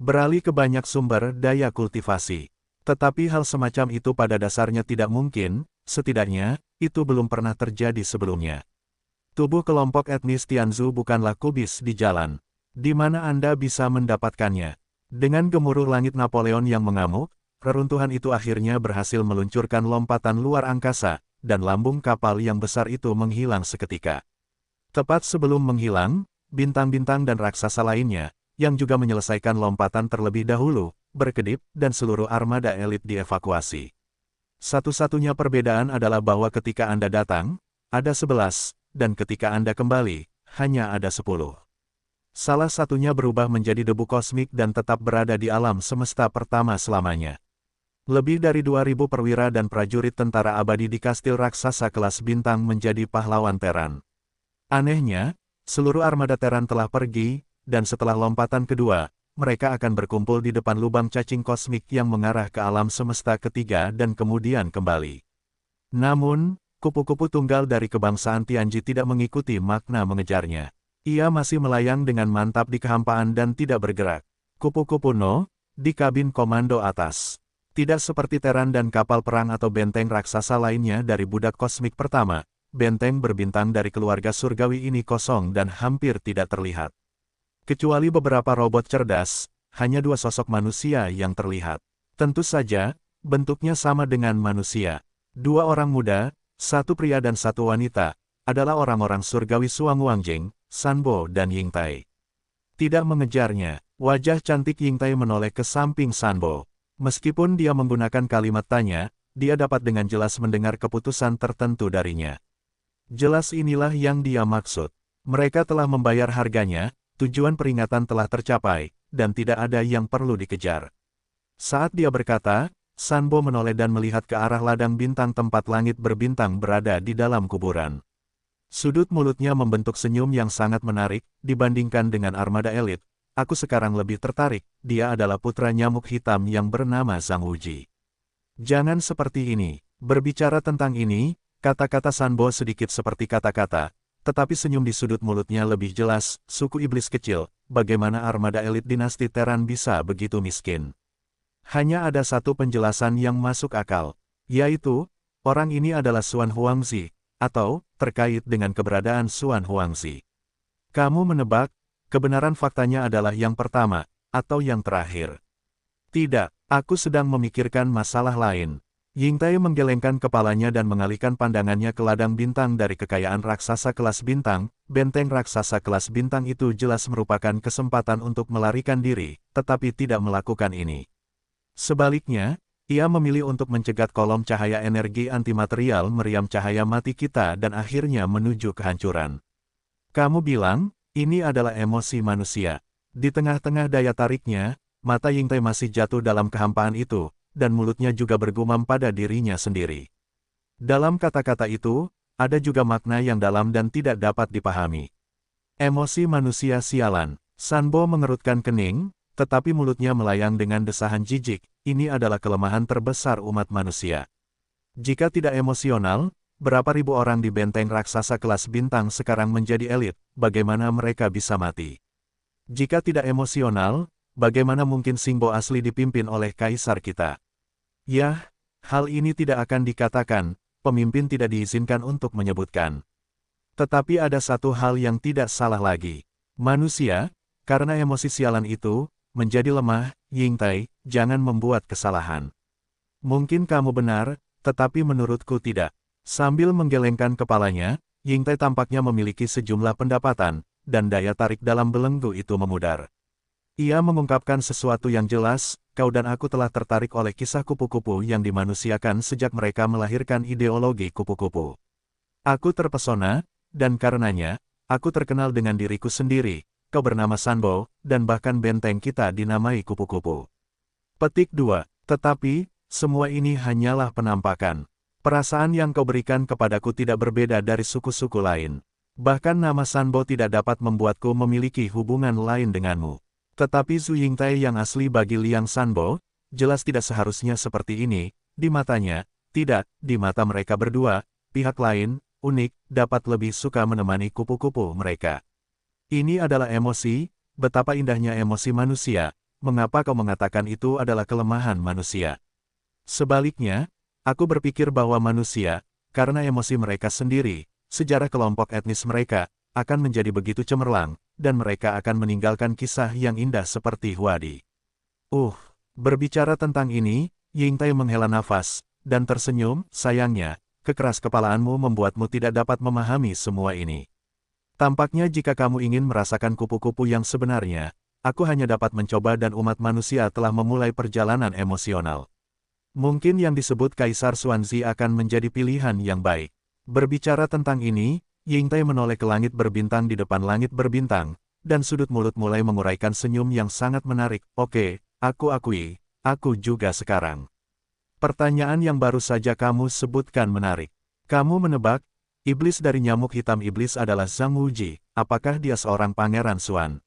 Beralih ke banyak sumber daya kultivasi. Tetapi hal semacam itu pada dasarnya tidak mungkin, setidaknya, itu belum pernah terjadi sebelumnya. Tubuh kelompok etnis Tianzu bukanlah kubis di jalan, di mana Anda bisa mendapatkannya. Dengan gemuruh langit Napoleon yang mengamuk, reruntuhan itu akhirnya berhasil meluncurkan lompatan luar angkasa, dan lambung kapal yang besar itu menghilang seketika. Tepat sebelum menghilang, bintang-bintang dan raksasa lainnya, yang juga menyelesaikan lompatan terlebih dahulu, berkedip, dan seluruh armada elit dievakuasi. Satu-satunya perbedaan adalah bahwa ketika Anda datang, ada 11, dan ketika Anda kembali, hanya ada 10. Salah satunya berubah menjadi debu kosmik dan tetap berada di alam semesta pertama selamanya. Lebih dari 2.000 perwira dan prajurit tentara abadi di kastil raksasa kelas bintang menjadi pahlawan Teran. Anehnya, seluruh armada Teran telah pergi, dan setelah lompatan kedua, mereka akan berkumpul di depan lubang cacing kosmik yang mengarah ke alam semesta ketiga dan kemudian kembali. Namun, kupu-kupu tunggal dari kebangsaan Tianji tidak mengikuti makna mengejarnya. Ia masih melayang dengan mantap di kehampaan dan tidak bergerak. Kupu-kupu No, di kabin komando atas. Tidak seperti Teran dan kapal perang atau benteng raksasa lainnya dari budak kosmik pertama, benteng berbintang dari keluarga surgawi ini kosong dan hampir tidak terlihat. Kecuali beberapa robot cerdas, hanya 2 sosok manusia yang terlihat. Tentu saja, bentuknya sama dengan manusia. 2 orang muda, 1 pria dan 1 wanita, adalah orang-orang surgawi Suang Wangjing, Sanbo dan Yingtai. Tidak mengejarnya, wajah cantik Yingtai menoleh ke samping Sanbo. Meskipun dia menggunakan kalimat tanya, dia dapat dengan jelas mendengar keputusan tertentu darinya. Jelas inilah yang dia maksud. Mereka telah membayar harganya, tujuan peringatan telah tercapai, dan tidak ada yang perlu dikejar. Saat dia berkata, Sanbo menoleh dan melihat ke arah ladang bintang tempat langit berbintang berada di dalam kuburan. Sudut mulutnya membentuk senyum yang sangat menarik, dibandingkan dengan armada elit. Aku sekarang lebih tertarik, dia adalah putra nyamuk hitam yang bernama Zhang Wuji. Jangan seperti ini. Berbicara tentang ini, kata-kata Sanbo sedikit seperti kata-kata, tetapi senyum di sudut mulutnya lebih jelas, suku iblis kecil, bagaimana armada elit dinasti Teran bisa begitu miskin. Hanya ada satu penjelasan yang masuk akal, yaitu, orang ini adalah Xuan Huangzi, atau, terkait dengan keberadaan Xuan Huangzi. Kamu menebak, kebenaran faktanya adalah yang pertama, atau yang terakhir. Tidak, aku sedang memikirkan masalah lain. Yingtai menggelengkan kepalanya dan mengalihkan pandangannya ke ladang bintang dari kekayaan raksasa kelas bintang. Benteng raksasa kelas bintang itu jelas merupakan kesempatan untuk melarikan diri, tetapi tidak melakukan ini. Sebaliknya, ia memilih untuk mencegat kolom cahaya energi antimaterial meriam cahaya mati kita dan akhirnya menuju kehancuran. Kamu bilang, ini adalah emosi manusia. Di tengah-tengah daya tariknya, mata Yingtai masih jatuh dalam kehampaan itu, dan mulutnya juga bergumam pada dirinya sendiri. Dalam kata-kata itu, ada juga makna yang dalam dan tidak dapat dipahami. Emosi manusia sialan. Sanbo mengerutkan kening, tetapi mulutnya melayang dengan desahan jijik. Ini adalah kelemahan terbesar umat manusia. Jika tidak emosional, berapa ribu orang di benteng raksasa kelas bintang sekarang menjadi elit, bagaimana mereka bisa mati? Jika tidak emosional, bagaimana mungkin Singbo asli dipimpin oleh kaisar kita? Yah, hal ini tidak akan dikatakan, pemimpin tidak diizinkan untuk menyebutkan. Tetapi ada satu hal yang tidak salah lagi. Manusia, karena emosi sialan itu, menjadi lemah. Yingtai, jangan membuat kesalahan. Mungkin kamu benar, tetapi menurutku tidak. Sambil menggelengkan kepalanya, Yingtai tampaknya memiliki sejumlah pendapatan, dan daya tarik dalam belenggu itu memudar. Ia mengungkapkan sesuatu yang jelas, kau dan aku telah tertarik oleh kisah kupu-kupu yang dimanusiakan sejak mereka melahirkan ideologi kupu-kupu. Aku terpesona, dan karenanya, aku terkenal dengan diriku sendiri. Kau bernama Sanbo, dan bahkan benteng kita dinamai kupu-kupu. Petik 2. Tetapi, semua ini hanyalah penampakan. Perasaan yang kau berikan kepadaku tidak berbeda dari suku-suku lain. Bahkan nama Sanbo tidak dapat membuatku memiliki hubungan lain denganmu. Tetapi Zhu Yingtai yang asli bagi Liang Sanbo, jelas tidak seharusnya seperti ini. Di matanya, tidak, di mata mereka berdua, pihak lain, unik, dapat lebih suka menemani kupu-kupu mereka. Ini adalah emosi, betapa indahnya emosi manusia, mengapa kau mengatakan itu adalah kelemahan manusia? Sebaliknya, aku berpikir bahwa manusia, karena emosi mereka sendiri, sejarah kelompok etnis mereka, akan menjadi begitu cemerlang, dan mereka akan meninggalkan kisah yang indah seperti Huadi. Berbicara tentang ini, Yingtai menghela nafas, dan tersenyum. Sayangnya, kekeras kepalaanmu membuatmu tidak dapat memahami semua ini. Tampaknya jika kamu ingin merasakan kupu-kupu yang sebenarnya, aku hanya dapat mencoba dan umat manusia telah memulai perjalanan emosional. Mungkin yang disebut Kaisar Xuanzi akan menjadi pilihan yang baik. Berbicara tentang ini, Yingtai menoleh ke langit berbintang di depan langit berbintang, dan sudut mulut mulai menguraikan senyum yang sangat menarik. Oke, aku akui, aku juga sekarang. Pertanyaan yang baru saja kamu sebutkan menarik. Kamu menebak, iblis dari nyamuk hitam iblis adalah Zhang Wuji. Apakah dia seorang pangeran Xuan?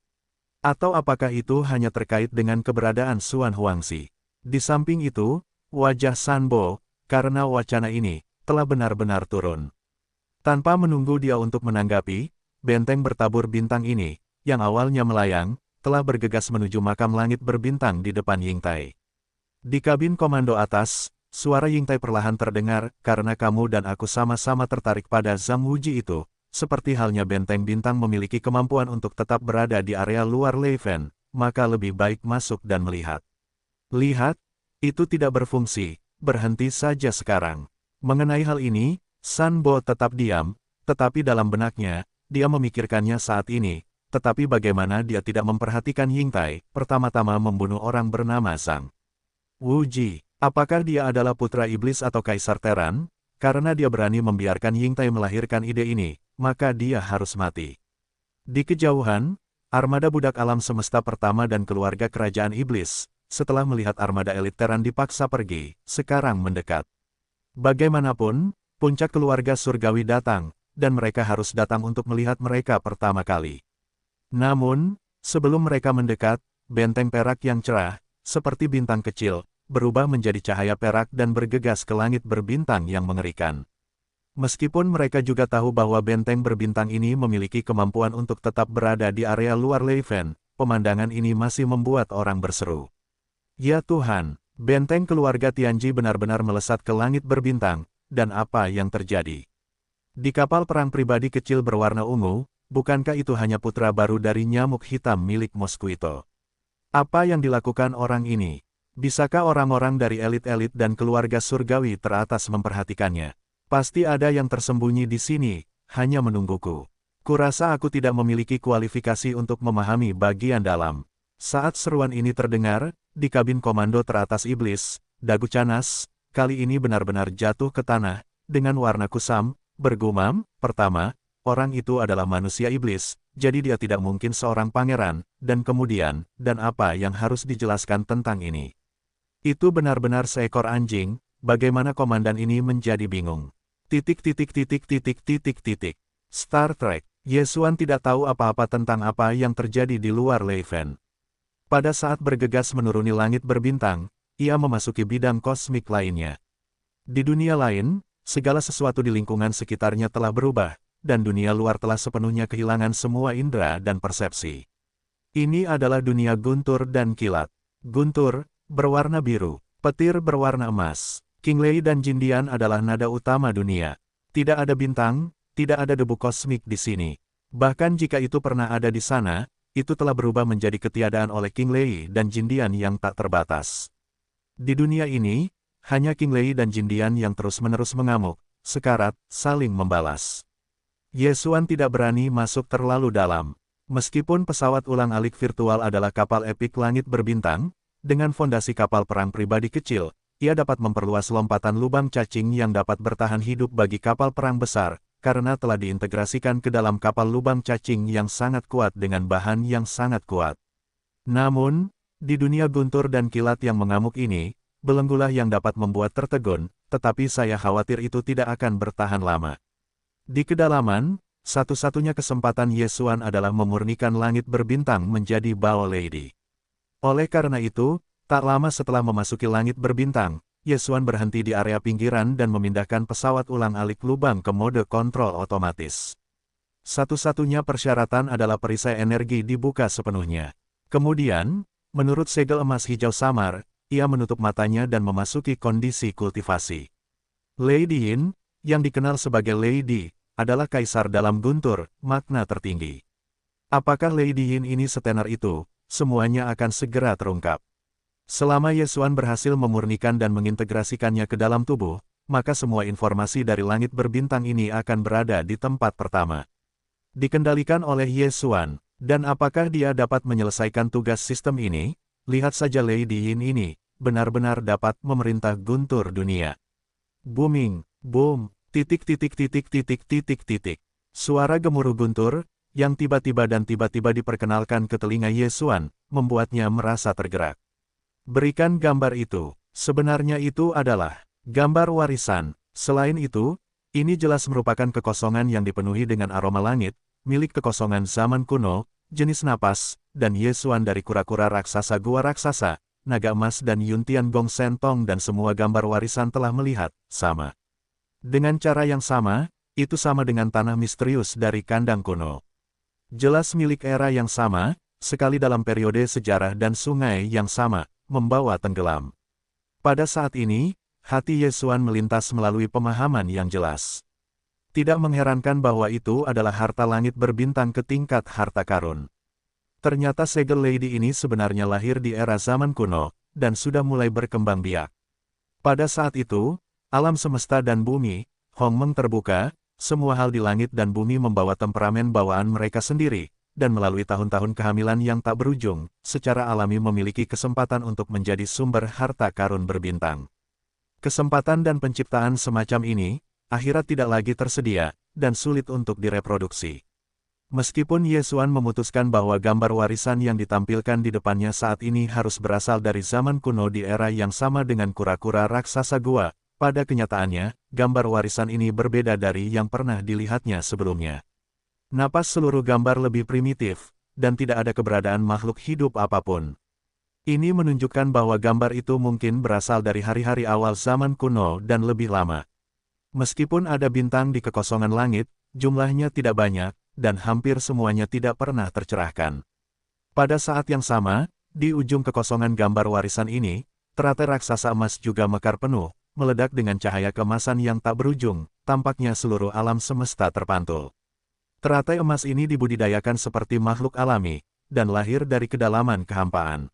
Atau apakah itu hanya terkait dengan keberadaan Xuan Huangxi? Di samping itu, wajah Sanbo, karena wacana ini, telah benar-benar turun. Tanpa menunggu dia untuk menanggapi, benteng bertabur bintang ini, yang awalnya melayang, telah bergegas menuju makam langit berbintang di depan Yingtai. Di kabin komando atas, suara Yingtai perlahan terdengar, karena kamu dan aku sama-sama tertarik pada Zhang Wuji itu, seperti halnya benteng bintang memiliki kemampuan untuk tetap berada di area luar Leifen, maka lebih baik masuk dan melihat. Lihat, itu tidak berfungsi, berhenti saja sekarang. Mengenai hal ini, Sanbo tetap diam, tetapi dalam benaknya, dia memikirkannya saat ini, tetapi bagaimana dia tidak memperhatikan Yingtai, pertama-tama membunuh orang bernama Zhang Wuji. Apakah dia adalah putra iblis atau kaisar Teran? Karena dia berani membiarkan Yingtai melahirkan ide ini, maka dia harus mati. Di kejauhan, armada budak alam semesta pertama dan keluarga kerajaan iblis, setelah melihat armada elit Teran dipaksa pergi, sekarang mendekat. Bagaimanapun, puncak keluarga surgawi datang, dan mereka harus datang untuk melihat mereka pertama kali. Namun, sebelum mereka mendekat, benteng perak yang cerah, seperti bintang kecil, berubah menjadi cahaya perak dan bergegas ke langit berbintang yang mengerikan. Meskipun mereka juga tahu bahwa benteng berbintang ini memiliki kemampuan untuk tetap berada di area luar Leifen, pemandangan ini masih membuat orang berseru. Ya Tuhan, benteng keluarga Tianji benar-benar melesat ke langit berbintang, dan apa yang terjadi? Di kapal perang pribadi kecil berwarna ungu, bukankah itu hanya putra baru dari nyamuk hitam milik Mosquito? Apa yang dilakukan orang ini? Bisakah orang-orang dari elit-elit dan keluarga surgawi teratas memperhatikannya? Pasti ada yang tersembunyi di sini, hanya menungguku. Kurasa aku tidak memiliki kualifikasi untuk memahami bagian dalam. Saat seruan ini terdengar, di kabin komando teratas iblis, Dagu Canas, kali ini benar-benar jatuh ke tanah, dengan warna kusam, bergumam, pertama, orang itu adalah manusia iblis, jadi dia tidak mungkin seorang pangeran, dan kemudian, dan apa yang harus dijelaskan tentang ini? Itu benar-benar seekor anjing, bagaimana komandan ini menjadi bingung. Titik titik titik titik titik titik. Star Trek, Yesuan tidak tahu apa-apa tentang apa yang terjadi di luar Leyven. Pada saat bergegas menuruni langit berbintang, ia memasuki bidang kosmik lainnya. Di dunia lain, segala sesuatu di lingkungan sekitarnya telah berubah, dan dunia luar telah sepenuhnya kehilangan semua indera dan persepsi. Ini adalah dunia guntur dan kilat. Guntur, berwarna biru, petir berwarna emas. Qinglei dan Jindian adalah nada utama dunia. Tidak ada bintang, tidak ada debu kosmik di sini. Bahkan jika itu pernah ada di sana, itu telah berubah menjadi ketiadaan oleh Qinglei dan Jindian yang tak terbatas. Di dunia ini, hanya Qinglei dan Jindian yang terus-menerus mengamuk, sekarat, saling membalas. Yesuan tidak berani masuk terlalu dalam. Meskipun pesawat ulang-alik virtual adalah kapal epik langit berbintang, dengan fondasi kapal perang pribadi kecil, ia dapat memperluas lompatan lubang cacing yang dapat bertahan hidup bagi kapal perang besar, karena telah diintegrasikan ke dalam kapal lubang cacing yang sangat kuat dengan bahan yang sangat kuat. Namun, di dunia guntur dan kilat yang mengamuk ini, belenggulah yang dapat membuat tertegun, tetapi saya khawatir itu tidak akan bertahan lama. Di kedalaman, satu-satunya kesempatan Yesuan adalah memurnikan langit berbintang menjadi Bao Lady. Oleh karena itu, tak lama setelah memasuki langit berbintang, Yesuan berhenti di area pinggiran dan memindahkan pesawat ulang-alik lubang ke mode kontrol otomatis. Satu-satunya persyaratan adalah perisai energi dibuka sepenuhnya. Kemudian, menurut segel emas hijau samar, ia menutup matanya dan memasuki kondisi kultivasi. Lady Yin, yang dikenal sebagai Lady, adalah kaisar dalam guntur, makna tertinggi. Apakah Lady Yin ini setenar itu? Semuanya akan segera terungkap. Selama Yesuan berhasil memurnikan dan mengintegrasikannya ke dalam tubuh, maka semua informasi dari langit berbintang ini akan berada di tempat pertama. Dikendalikan oleh Yesuan, dan apakah dia dapat menyelesaikan tugas sistem ini? Lihat saja Lady Yin ini, benar-benar dapat memerintah guntur dunia. Booming, boom, titik titik titik titik titik titik. Suara gemuruh guntur, yang tiba-tiba dan tiba-tiba diperkenalkan ke telinga Yesuan, membuatnya merasa tergerak. Berikan gambar itu. Sebenarnya itu adalah gambar warisan. Selain itu, ini jelas merupakan kekosongan yang dipenuhi dengan aroma langit, milik kekosongan zaman kuno, jenis napas, dan Yesuan dari kura-kura raksasa gua raksasa, naga emas dan Yuntian Gong Sentong dan semua gambar warisan telah melihat, sama. Dengan cara yang sama, itu sama dengan tanah misterius dari kandang kuno. Jelas milik era yang sama, sekali dalam periode sejarah dan sungai yang sama, membawa tenggelam. Pada saat ini, hati Yesuan melintas melalui pemahaman yang jelas. Tidak mengherankan bahwa itu adalah harta langit berbintang ke tingkat harta karun. Ternyata segel Lady ini sebenarnya lahir di era zaman kuno, dan sudah mulai berkembang biak. Pada saat itu, alam semesta dan bumi, Hongmeng terbuka, semua hal di langit dan bumi membawa temperamen bawaan mereka sendiri, dan melalui tahun-tahun kehamilan yang tak berujung, secara alami memiliki kesempatan untuk menjadi sumber harta karun berbintang. Kesempatan dan penciptaan semacam ini, akhirat tidak lagi tersedia, dan sulit untuk direproduksi. Meskipun Yesuan memutuskan bahwa gambar warisan yang ditampilkan di depannya saat ini harus berasal dari zaman kuno di era yang sama dengan kura-kura raksasa gua, pada kenyataannya, gambar warisan ini berbeda dari yang pernah dilihatnya sebelumnya. Napas seluruh gambar lebih primitif, dan tidak ada keberadaan makhluk hidup apapun. Ini menunjukkan bahwa gambar itu mungkin berasal dari hari-hari awal zaman kuno dan lebih lama. Meskipun ada bintang di kekosongan langit, jumlahnya tidak banyak, dan hampir semuanya tidak pernah tercerahkan. Pada saat yang sama, di ujung kekosongan gambar warisan ini, teratai raksasa emas juga mekar penuh, meledak dengan cahaya keemasan yang tak berujung, tampaknya seluruh alam semesta terpantul. Teratai emas ini dibudidayakan seperti makhluk alami, dan lahir dari kedalaman kehampaan.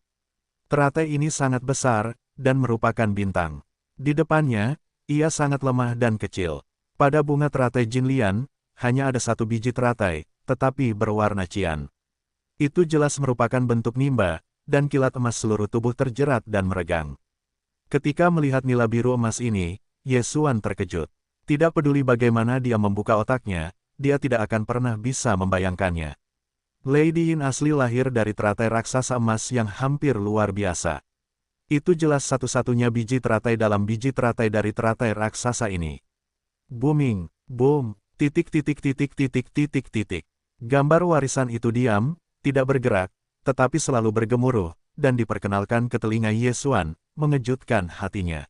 Teratai ini sangat besar, dan merupakan bintang. Di depannya, ia sangat lemah dan kecil. Pada bunga teratai Jinlian, hanya ada satu biji teratai, tetapi berwarna cian. Itu jelas merupakan bentuk nimba, dan kilat emas seluruh tubuh terjerat dan meregang. Ketika melihat nila biru emas ini, Yesuan terkejut. Tidak peduli bagaimana dia membuka otaknya, dia tidak akan pernah bisa membayangkannya. Lady Yin asli lahir dari teratai raksasa emas yang hampir luar biasa. Itu jelas satu-satunya biji teratai dalam biji teratai dari teratai raksasa ini. Booming, boom, titik titik titik titik titik titik. Gambar warisan itu diam, tidak bergerak, tetapi selalu bergemuruh, dan diperkenalkan ke telinga Ye Xuan, mengejutkan hatinya.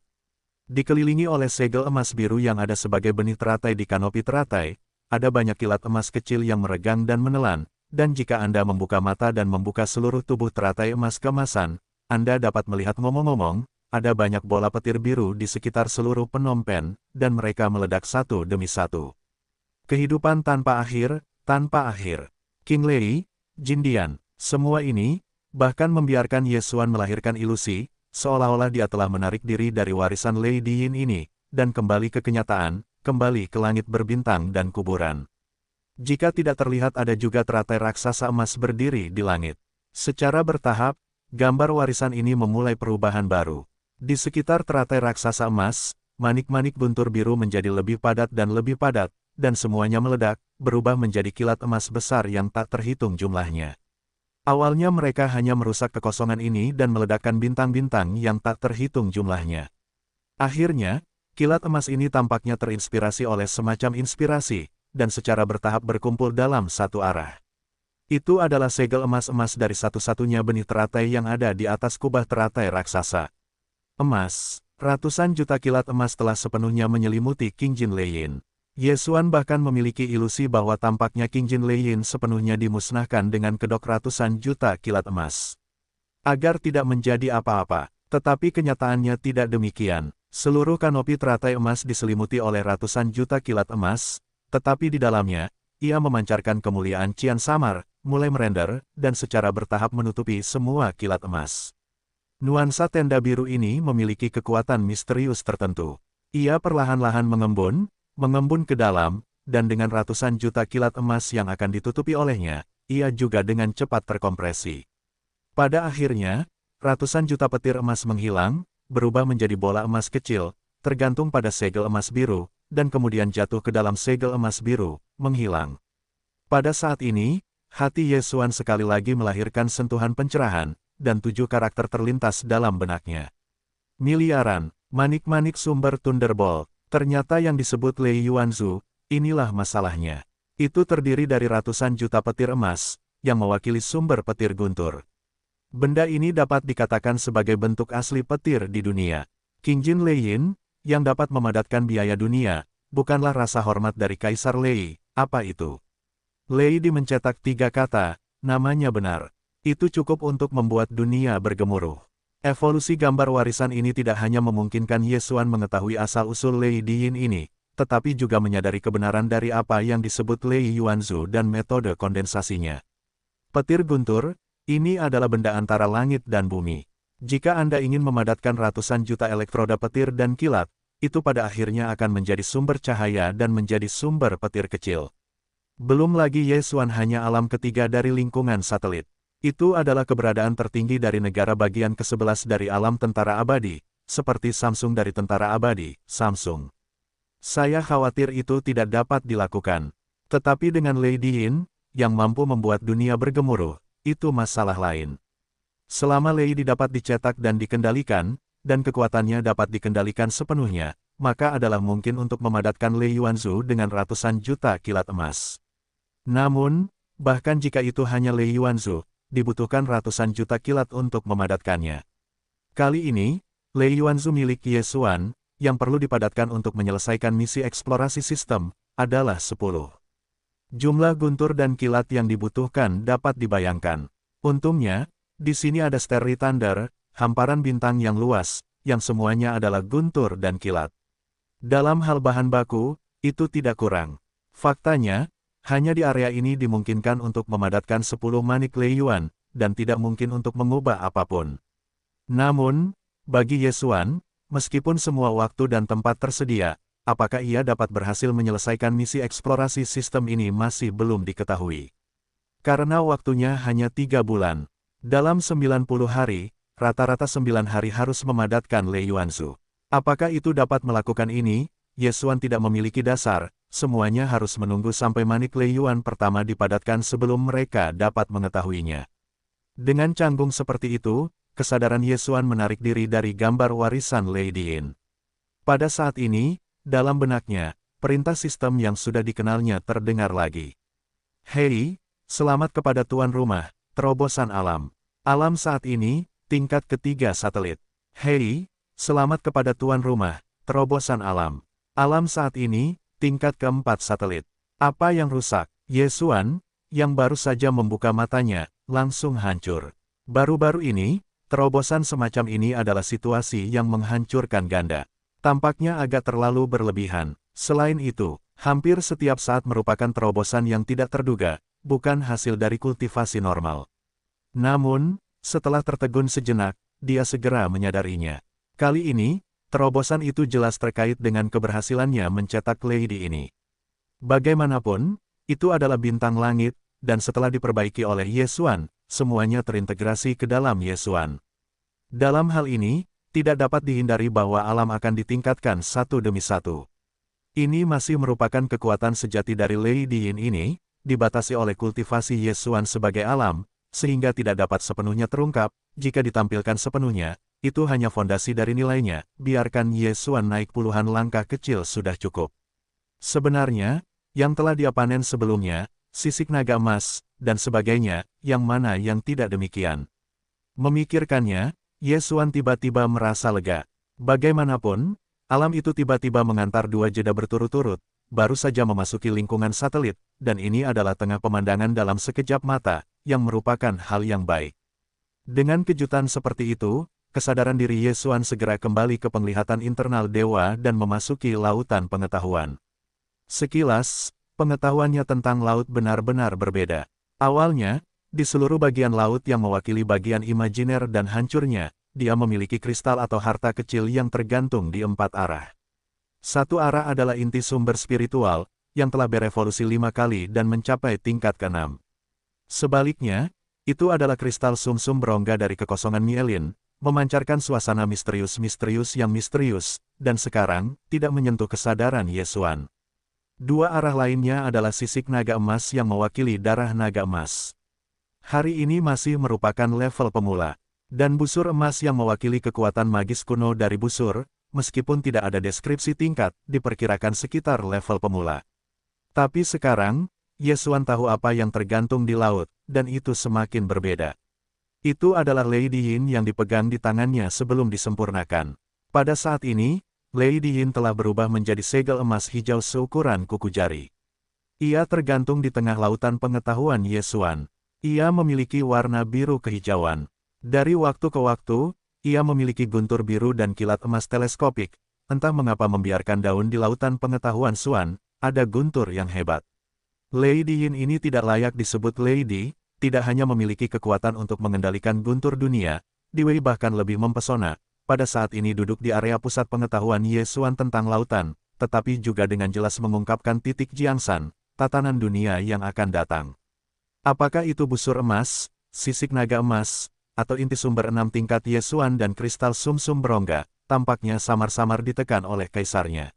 Dikelilingi oleh segel emas biru yang ada sebagai benih teratai di kanopi teratai, ada banyak kilat emas kecil yang meregang dan menelan, dan jika Anda membuka mata dan membuka seluruh tubuh teratai emas keemasan, Anda dapat melihat ngomong-ngomong, ada banyak bola petir biru di sekitar seluruh Phnom Penh, dan mereka meledak satu demi satu. Kehidupan tanpa akhir, tanpa akhir. King Lei, Jindian, semua ini, bahkan membiarkan Ye Xuan melahirkan ilusi, seolah-olah dia telah menarik diri dari warisan Lady Yin ini, dan kembali ke kenyataan, kembali ke langit berbintang dan kuburan. Jika tidak terlihat ada juga teratai raksasa emas berdiri di langit. Secara bertahap, gambar warisan ini memulai perubahan baru. Di sekitar teratai raksasa emas, manik-manik guntur biru menjadi lebih padat, dan semuanya meledak, berubah menjadi kilat emas besar yang tak terhitung jumlahnya. Awalnya mereka hanya merusak kekosongan ini dan meledakkan bintang-bintang yang tak terhitung jumlahnya. Akhirnya, kilat emas ini tampaknya terinspirasi oleh semacam inspirasi, dan secara bertahap berkumpul dalam satu arah. Itu adalah segel emas-emas dari satu-satunya benih teratai yang ada di atas kubah teratai raksasa. Emas, ratusan juta kilat emas telah sepenuhnya menyelimuti King Jin Leyin. Ye Xuan bahkan memiliki ilusi bahwa tampaknya King Jin Leyin sepenuhnya dimusnahkan dengan kedok ratusan juta kilat emas. Agar tidak menjadi apa-apa, tetapi kenyataannya tidak demikian. Seluruh kanopi teratai emas diselimuti oleh ratusan juta kilat emas, tetapi di dalamnya, ia memancarkan kemuliaan Qian samar, mulai merender, dan secara bertahap menutupi semua kilat emas. Nuansa tenda biru ini memiliki kekuatan misterius tertentu. Ia perlahan-lahan mengembun ke dalam, dan dengan ratusan juta kilat emas yang akan ditutupi olehnya, ia juga dengan cepat terkompresi. Pada akhirnya, ratusan juta petir emas menghilang, berubah menjadi bola emas kecil, tergantung pada segel emas biru, dan kemudian jatuh ke dalam segel emas biru, menghilang. Pada saat ini, hati Ye Xuan sekali lagi melahirkan sentuhan pencerahan, dan 7 karakter terlintas dalam benaknya. Miliaran, manik-manik sumber Thunderbolt. Ternyata yang disebut Lei Yuanzhu, inilah masalahnya. Itu terdiri dari ratusan juta petir emas, yang mewakili sumber petir guntur. Benda ini dapat dikatakan sebagai bentuk asli petir di dunia. King Jin Leyin, yang dapat memadatkan biaya dunia, bukanlah rasa hormat dari Kaisar Lei. Apa itu? Lei mencetak 3 kata, namanya benar. Itu cukup untuk membuat dunia bergemuruh. Evolusi gambar warisan ini tidak hanya memungkinkan Ye Xuan mengetahui asal-usul Lady Yin ini, tetapi juga menyadari kebenaran dari apa yang disebut Lei Yuanzhu dan metode kondensasinya. Petir guntur, ini adalah benda antara langit dan bumi. Jika Anda ingin memadatkan ratusan juta elektroda petir dan kilat, itu pada akhirnya akan menjadi sumber cahaya dan menjadi sumber petir kecil. Belum lagi Ye Xuan hanya alam ketiga dari lingkungan satelit. Itu adalah keberadaan tertinggi dari negara bagian ke-11 dari alam tentara abadi, seperti Samsung dari tentara abadi, Samsung. Saya khawatir itu tidak dapat dilakukan. Tetapi dengan Lady Yin, yang mampu membuat dunia bergemuruh, itu masalah lain. Selama Lady dapat dicetak dan dikendalikan, dan kekuatannya dapat dikendalikan sepenuhnya, maka adalah mungkin untuk memadatkan Lei Yuanzhu dengan ratusan juta kilat emas. Namun, bahkan jika itu hanya Lei Yuanzhu, dibutuhkan ratusan juta kilat untuk memadatkannya. Kali ini, Lei Yuanzhu milik Ye Xuan, yang perlu dipadatkan untuk menyelesaikan misi eksplorasi sistem, adalah 10. Jumlah guntur dan kilat yang dibutuhkan dapat dibayangkan. Untungnya, di sini ada Starry Thunder, hamparan bintang yang luas, yang semuanya adalah guntur dan kilat. Dalam hal bahan baku, itu tidak kurang. Faktanya, hanya di area ini dimungkinkan untuk memadatkan 10 manik Lei Yuan, dan tidak mungkin untuk mengubah apapun. Namun, bagi Ye Xuan, meskipun semua waktu dan tempat tersedia, apakah ia dapat berhasil menyelesaikan misi eksplorasi sistem ini masih belum diketahui. Karena waktunya hanya 3 bulan. Dalam 90 hari, rata-rata 9 hari harus memadatkan Lei Yuanzhu. Apakah itu dapat melakukan ini? Yesuan tidak memiliki dasar, semuanya harus menunggu sampai manik Lei Yuan pertama dipadatkan sebelum mereka dapat mengetahuinya. Dengan canggung seperti itu, kesadaran Yesuan menarik diri dari gambar warisan Lei Diin. Pada saat ini, dalam benaknya, perintah sistem yang sudah dikenalnya terdengar lagi. Hei, selamat kepada tuan rumah, terobosan alam. Alam saat ini, tingkat ketiga satelit. Hei, selamat kepada tuan rumah, terobosan alam. Alam saat ini, tingkat keempat satelit. Apa yang rusak? Yesuan, yang baru saja membuka matanya, langsung hancur. Baru-baru ini, terobosan semacam ini adalah situasi yang menghancurkan ganda. Tampaknya agak terlalu berlebihan. Selain itu, hampir setiap saat merupakan terobosan yang tidak terduga, bukan hasil dari kultivasi normal. Namun, setelah tertegun sejenak, dia segera menyadarinya. Kali ini, terobosan itu jelas terkait dengan keberhasilannya mencetak Lady ini. Bagaimanapun, itu adalah bintang langit, dan setelah diperbaiki oleh Yesuan, semuanya terintegrasi ke dalam Yesuan. Dalam hal ini, tidak dapat dihindari bahwa alam akan ditingkatkan satu demi satu. Ini masih merupakan kekuatan sejati dari Lady Yin ini, dibatasi oleh kultivasi Yesuan sebagai alam, sehingga tidak dapat sepenuhnya terungkap. Jika ditampilkan sepenuhnya, itu hanya fondasi dari nilainya, biarkan Yesuan naik puluhan langkah kecil sudah cukup. Sebenarnya, yang telah dia panen sebelumnya, sisik naga emas, dan sebagainya, yang mana yang tidak demikian. Memikirkannya, Yesuan tiba-tiba merasa lega. Bagaimanapun, alam itu tiba-tiba mengantar dua jeda berturut-turut, baru saja memasuki lingkungan satelit, dan ini adalah tengah pemandangan dalam sekejap mata, yang merupakan hal yang baik. Dengan kejutan seperti itu, kesadaran diri Yesuan segera kembali ke penglihatan internal dewa dan memasuki lautan pengetahuan. Sekilas, pengetahuannya tentang laut benar-benar berbeda. Awalnya, di seluruh bagian laut yang mewakili bagian imajiner dan hancurnya, dia memiliki kristal atau harta kecil yang tergantung di 4 arah. Satu arah adalah inti sumber spiritual, yang telah berevolusi 5 kali dan mencapai tingkat ke-6. Sebaliknya, itu adalah kristal sumsum berongga dari kekosongan mielin, memancarkan suasana misterius-misterius yang misterius, dan sekarang, tidak menyentuh kesadaran Yesuan. Dua arah lainnya adalah sisik naga emas yang mewakili darah naga emas. Hari ini masih merupakan level pemula, dan busur emas yang mewakili kekuatan magis kuno dari busur, meskipun tidak ada deskripsi tingkat, diperkirakan sekitar level pemula. Tapi sekarang, Yesuan tahu apa yang tergantung di laut, dan itu semakin berbeda. Itu adalah Lady Yin yang dipegang di tangannya sebelum disempurnakan. Pada saat ini, Lady Yin telah berubah menjadi segel emas hijau seukuran kuku jari. Ia tergantung di tengah lautan pengetahuan Yesuan. Ia memiliki warna biru kehijauan. Dari waktu ke waktu, ia memiliki guntur biru dan kilat emas teleskopik. Entah mengapa membiarkan daun di lautan pengetahuan Suan, ada guntur yang hebat. Lady Yin ini tidak layak disebut Lady, tidak hanya memiliki kekuatan untuk mengendalikan guntur dunia, Diwei bahkan lebih mempesona, pada saat ini duduk di area pusat pengetahuan Yesuan tentang lautan, tetapi juga dengan jelas mengungkapkan titik Jiangsan, tatanan dunia yang akan datang. Apakah itu busur emas, sisik naga emas, atau inti sumber 6 tingkat Yesuan dan kristal sumsum berongga, tampaknya samar-samar ditekan oleh kaisarnya.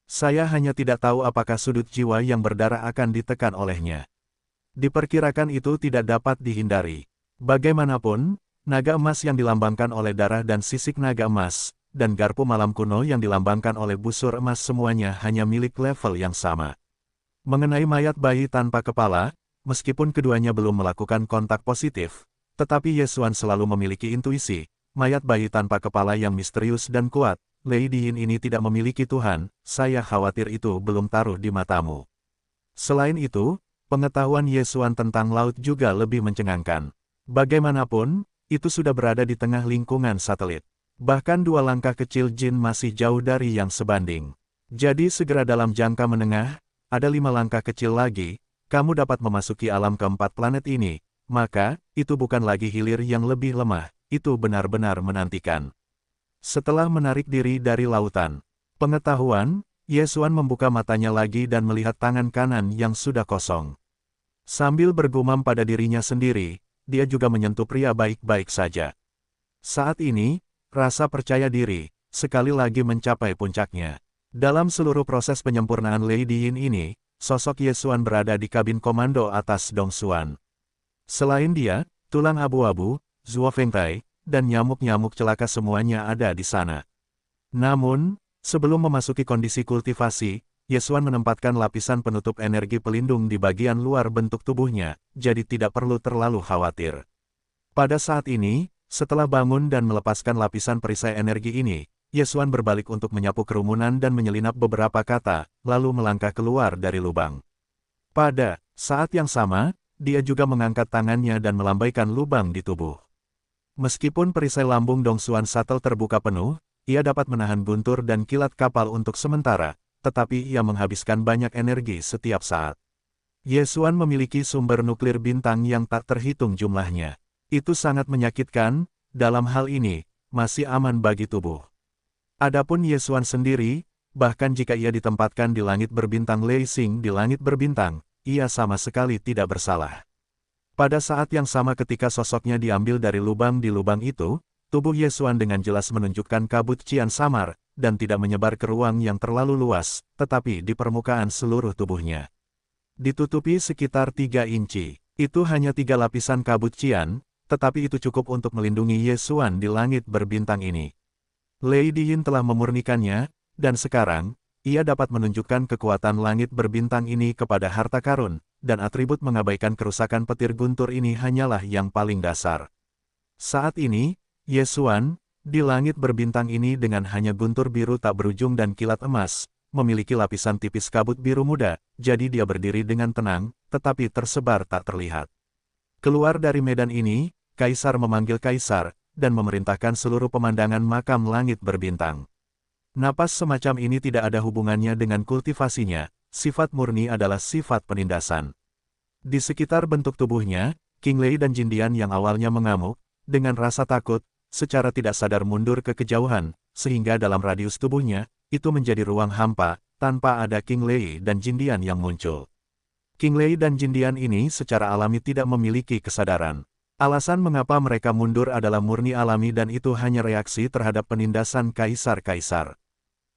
Saya hanya tidak tahu apakah sudut jiwa yang berdarah akan ditekan olehnya. Diperkirakan itu tidak dapat dihindari. Bagaimanapun, naga emas yang dilambangkan oleh darah dan sisik naga emas, dan garpu malam kuno yang dilambangkan oleh busur emas semuanya hanya milik level yang sama. Mengenai mayat bayi tanpa kepala, meskipun keduanya belum melakukan kontak positif, tetapi Yesuan selalu memiliki intuisi, mayat bayi tanpa kepala yang misterius dan kuat. Lady Yin ini tidak memiliki Tuhan, saya khawatir itu belum taruh di matamu. Selain itu, pengetahuan Yesuan tentang laut juga lebih mencengangkan. Bagaimanapun, itu sudah berada di tengah lingkungan satelit. Bahkan 2 langkah kecil Jin masih jauh dari yang sebanding. Jadi segera dalam jangka menengah, ada 5 langkah kecil lagi, kamu dapat memasuki alam keempat planet ini, maka, itu bukan lagi hilir yang lebih lemah, itu benar-benar menantikan. Setelah menarik diri dari lautan pengetahuan, Yesuan membuka matanya lagi dan melihat tangan kanan yang sudah kosong. Sambil bergumam pada dirinya sendiri, dia juga menyentuh pria baik-baik saja. Saat ini, rasa percaya diri, sekali lagi mencapai puncaknya. Dalam seluruh proses penyempurnaan Lady Yin ini, sosok Ye Xuan berada di kabin komando atas Dong Xuan. Selain dia, tulang abu-abu, Zuo Fengtai, dan nyamuk-nyamuk celaka semuanya ada di sana. Namun, sebelum memasuki kondisi kultivasi, Ye Xuan menempatkan lapisan penutup energi pelindung di bagian luar bentuk tubuhnya, jadi tidak perlu terlalu khawatir. Pada saat ini, setelah bangun dan melepaskan lapisan perisai energi ini, Ye Xuan berbalik untuk menyapu kerumunan dan menyelinap beberapa kata, lalu melangkah keluar dari lubang. Pada saat yang sama, dia juga mengangkat tangannya dan melambaikan lubang di tubuh. Meskipun perisai lambung Dong Xuan Shuttle terbuka penuh, ia dapat menahan guntur dan kilat kapal untuk sementara, tetapi ia menghabiskan banyak energi setiap saat. Ye Xuan memiliki sumber nuklir bintang yang tak terhitung jumlahnya. Itu sangat menyakitkan, dalam hal ini, masih aman bagi tubuh. Adapun Ye Xuan sendiri, bahkan jika ia ditempatkan di langit berbintang Lei Xing di langit berbintang, ia sama sekali tidak bersalah. Pada saat yang sama ketika sosoknya diambil dari lubang di lubang itu, tubuh Ye Xuan dengan jelas menunjukkan kabut cian samar, dan tidak menyebar ke ruang yang terlalu luas, tetapi di permukaan seluruh tubuhnya. Ditutupi sekitar 3 inci. Itu hanya 3 lapisan kabut cian, tetapi itu cukup untuk melindungi Ye Xuan di langit berbintang ini. Lady Yin telah memurnikannya, dan sekarang, ia dapat menunjukkan kekuatan langit berbintang ini kepada harta karun, dan atribut mengabaikan kerusakan petir guntur ini hanyalah yang paling dasar. Saat ini, Ye Xuan, di langit berbintang ini dengan hanya guntur biru tak berujung dan kilat emas, memiliki lapisan tipis kabut biru muda, jadi dia berdiri dengan tenang, tetapi tersebar tak terlihat. Keluar dari medan ini, Kaisar memanggil Kaisar, dan memerintahkan seluruh pemandangan makam langit berbintang. Napas semacam ini tidak ada hubungannya dengan kultivasinya, sifat murni adalah sifat penindasan. Di sekitar bentuk tubuhnya, King Lei dan Jindian yang awalnya mengamuk, dengan rasa takut, secara tidak sadar mundur ke kejauhan, sehingga dalam radius tubuhnya, itu menjadi ruang hampa, tanpa ada King Lei dan Jindian yang muncul. King Lei dan Jindian ini secara alami tidak memiliki kesadaran. Alasan mengapa mereka mundur adalah murni alami dan itu hanya reaksi terhadap penindasan kaisar-kaisar.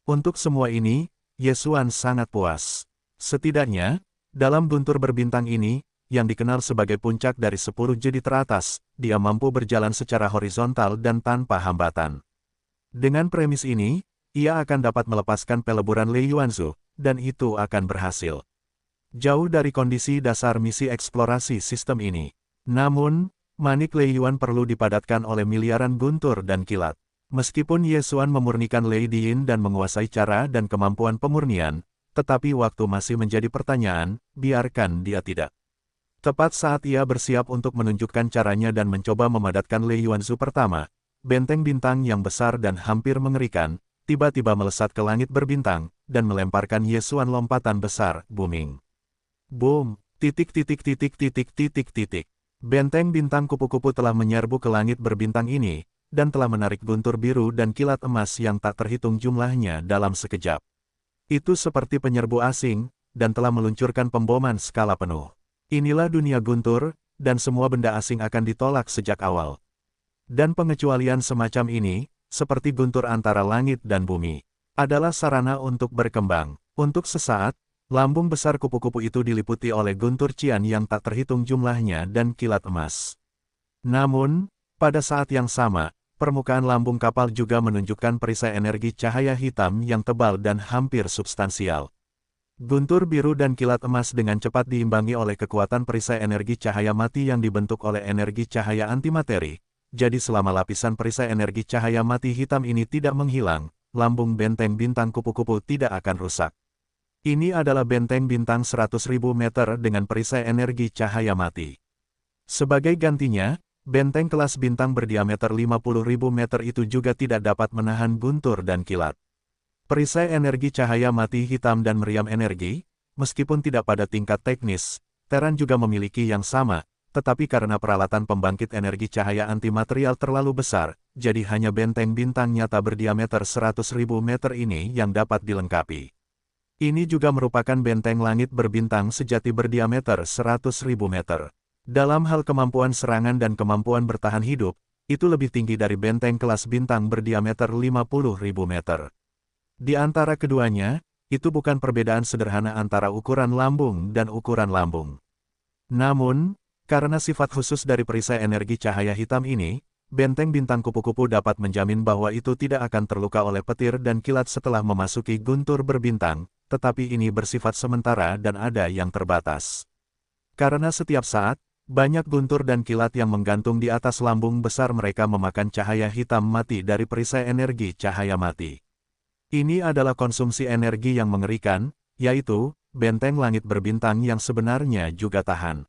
Untuk semua ini, Ye Xuan sangat puas. Setidaknya, dalam guntur berbintang ini, yang dikenal sebagai puncak dari 10 jadi teratas, dia mampu berjalan secara horizontal dan tanpa hambatan. Dengan premis ini, ia akan dapat melepaskan peleburan Lei Yuanzhu, dan itu akan berhasil. Jauh dari kondisi dasar misi eksplorasi sistem ini. Namun, manik Lei Yuan perlu dipadatkan oleh miliaran guntur dan kilat. Meskipun Ye Xuan memurnikan Lady Yin dan menguasai cara dan kemampuan pemurnian, tetapi waktu masih menjadi pertanyaan, biarkan dia tidak. Tepat saat ia bersiap untuk menunjukkan caranya dan mencoba memadatkan Lei Yuanzhu pertama, benteng bintang yang besar dan hampir mengerikan, tiba-tiba melesat ke langit berbintang, dan melemparkan Ye Xuan lompatan besar, booming. Boom, titik. Benteng bintang kupu-kupu telah menyerbu ke langit berbintang ini, dan telah menarik guntur biru dan kilat emas yang tak terhitung jumlahnya dalam sekejap. Itu seperti penyerbu asing, dan telah meluncurkan pemboman skala penuh. Inilah dunia guntur, dan semua benda asing akan ditolak sejak awal. Dan pengecualian semacam ini, seperti guntur antara langit dan bumi, adalah sarana untuk berkembang. Untuk sesaat, lambung besar kupu-kupu itu diliputi oleh guntur cian yang tak terhitung jumlahnya dan kilat emas. Namun, pada saat yang sama, permukaan lambung kapal juga menunjukkan perisai energi cahaya hitam yang tebal dan hampir substansial. Guntur biru dan kilat emas dengan cepat diimbangi oleh kekuatan perisai energi cahaya mati yang dibentuk oleh energi cahaya antimateri. Jadi selama lapisan perisai energi cahaya mati hitam ini tidak menghilang, lambung benteng bintang kupu-kupu tidak akan rusak. Ini adalah benteng bintang 100.000 meter dengan perisai energi cahaya mati. Sebagai gantinya, benteng kelas bintang berdiameter 50.000 meter itu juga tidak dapat menahan guntur dan kilat. Perisai energi cahaya mati hitam dan meriam energi, meskipun tidak pada tingkat teknis, Terran juga memiliki yang sama, tetapi karena peralatan pembangkit energi cahaya antimaterial terlalu besar, jadi hanya benteng bintang nyata berdiameter 100.000 meter ini yang dapat dilengkapi. Ini juga merupakan benteng langit berbintang sejati berdiameter 100.000 meter. Dalam hal kemampuan serangan dan kemampuan bertahan hidup, itu lebih tinggi dari benteng kelas bintang berdiameter 50.000 meter. Di antara keduanya, itu bukan perbedaan sederhana antara ukuran lambung dan ukuran lambung. Namun, karena sifat khusus dari perisai energi cahaya hitam ini, benteng bintang kupu-kupu dapat menjamin bahwa itu tidak akan terluka oleh petir dan kilat setelah memasuki guntur berbintang, tetapi ini bersifat sementara dan ada yang terbatas. Karena setiap saat, banyak guntur dan kilat yang menggantung di atas lambung besar mereka memakan cahaya hitam mati dari perisai energi cahaya mati. Ini adalah konsumsi energi yang mengerikan, yaitu, benteng langit berbintang yang sebenarnya juga tahan.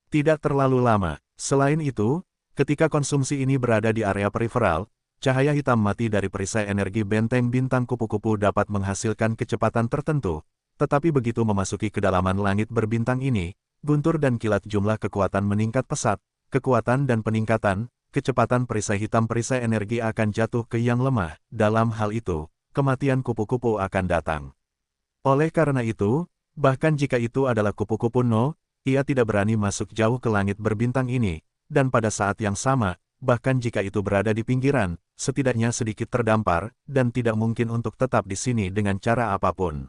Tidak terlalu lama. Selain itu, ketika konsumsi ini berada di area periferal, cahaya hitam mati dari perisai energi benteng bintang kupu-kupu dapat menghasilkan kecepatan tertentu, tetapi begitu memasuki kedalaman langit berbintang ini, guntur dan kilat jumlah kekuatan meningkat pesat, kekuatan dan peningkatan, kecepatan perisai hitam perisai energi akan jatuh ke yang lemah. Dalam hal itu, kematian kupu-kupu akan datang. Oleh karena itu, bahkan jika itu adalah kupu-kupu No, ia tidak berani masuk jauh ke langit berbintang ini, dan pada saat yang sama, bahkan jika itu berada di pinggiran, setidaknya sedikit terdampar, dan tidak mungkin untuk tetap di sini dengan cara apapun.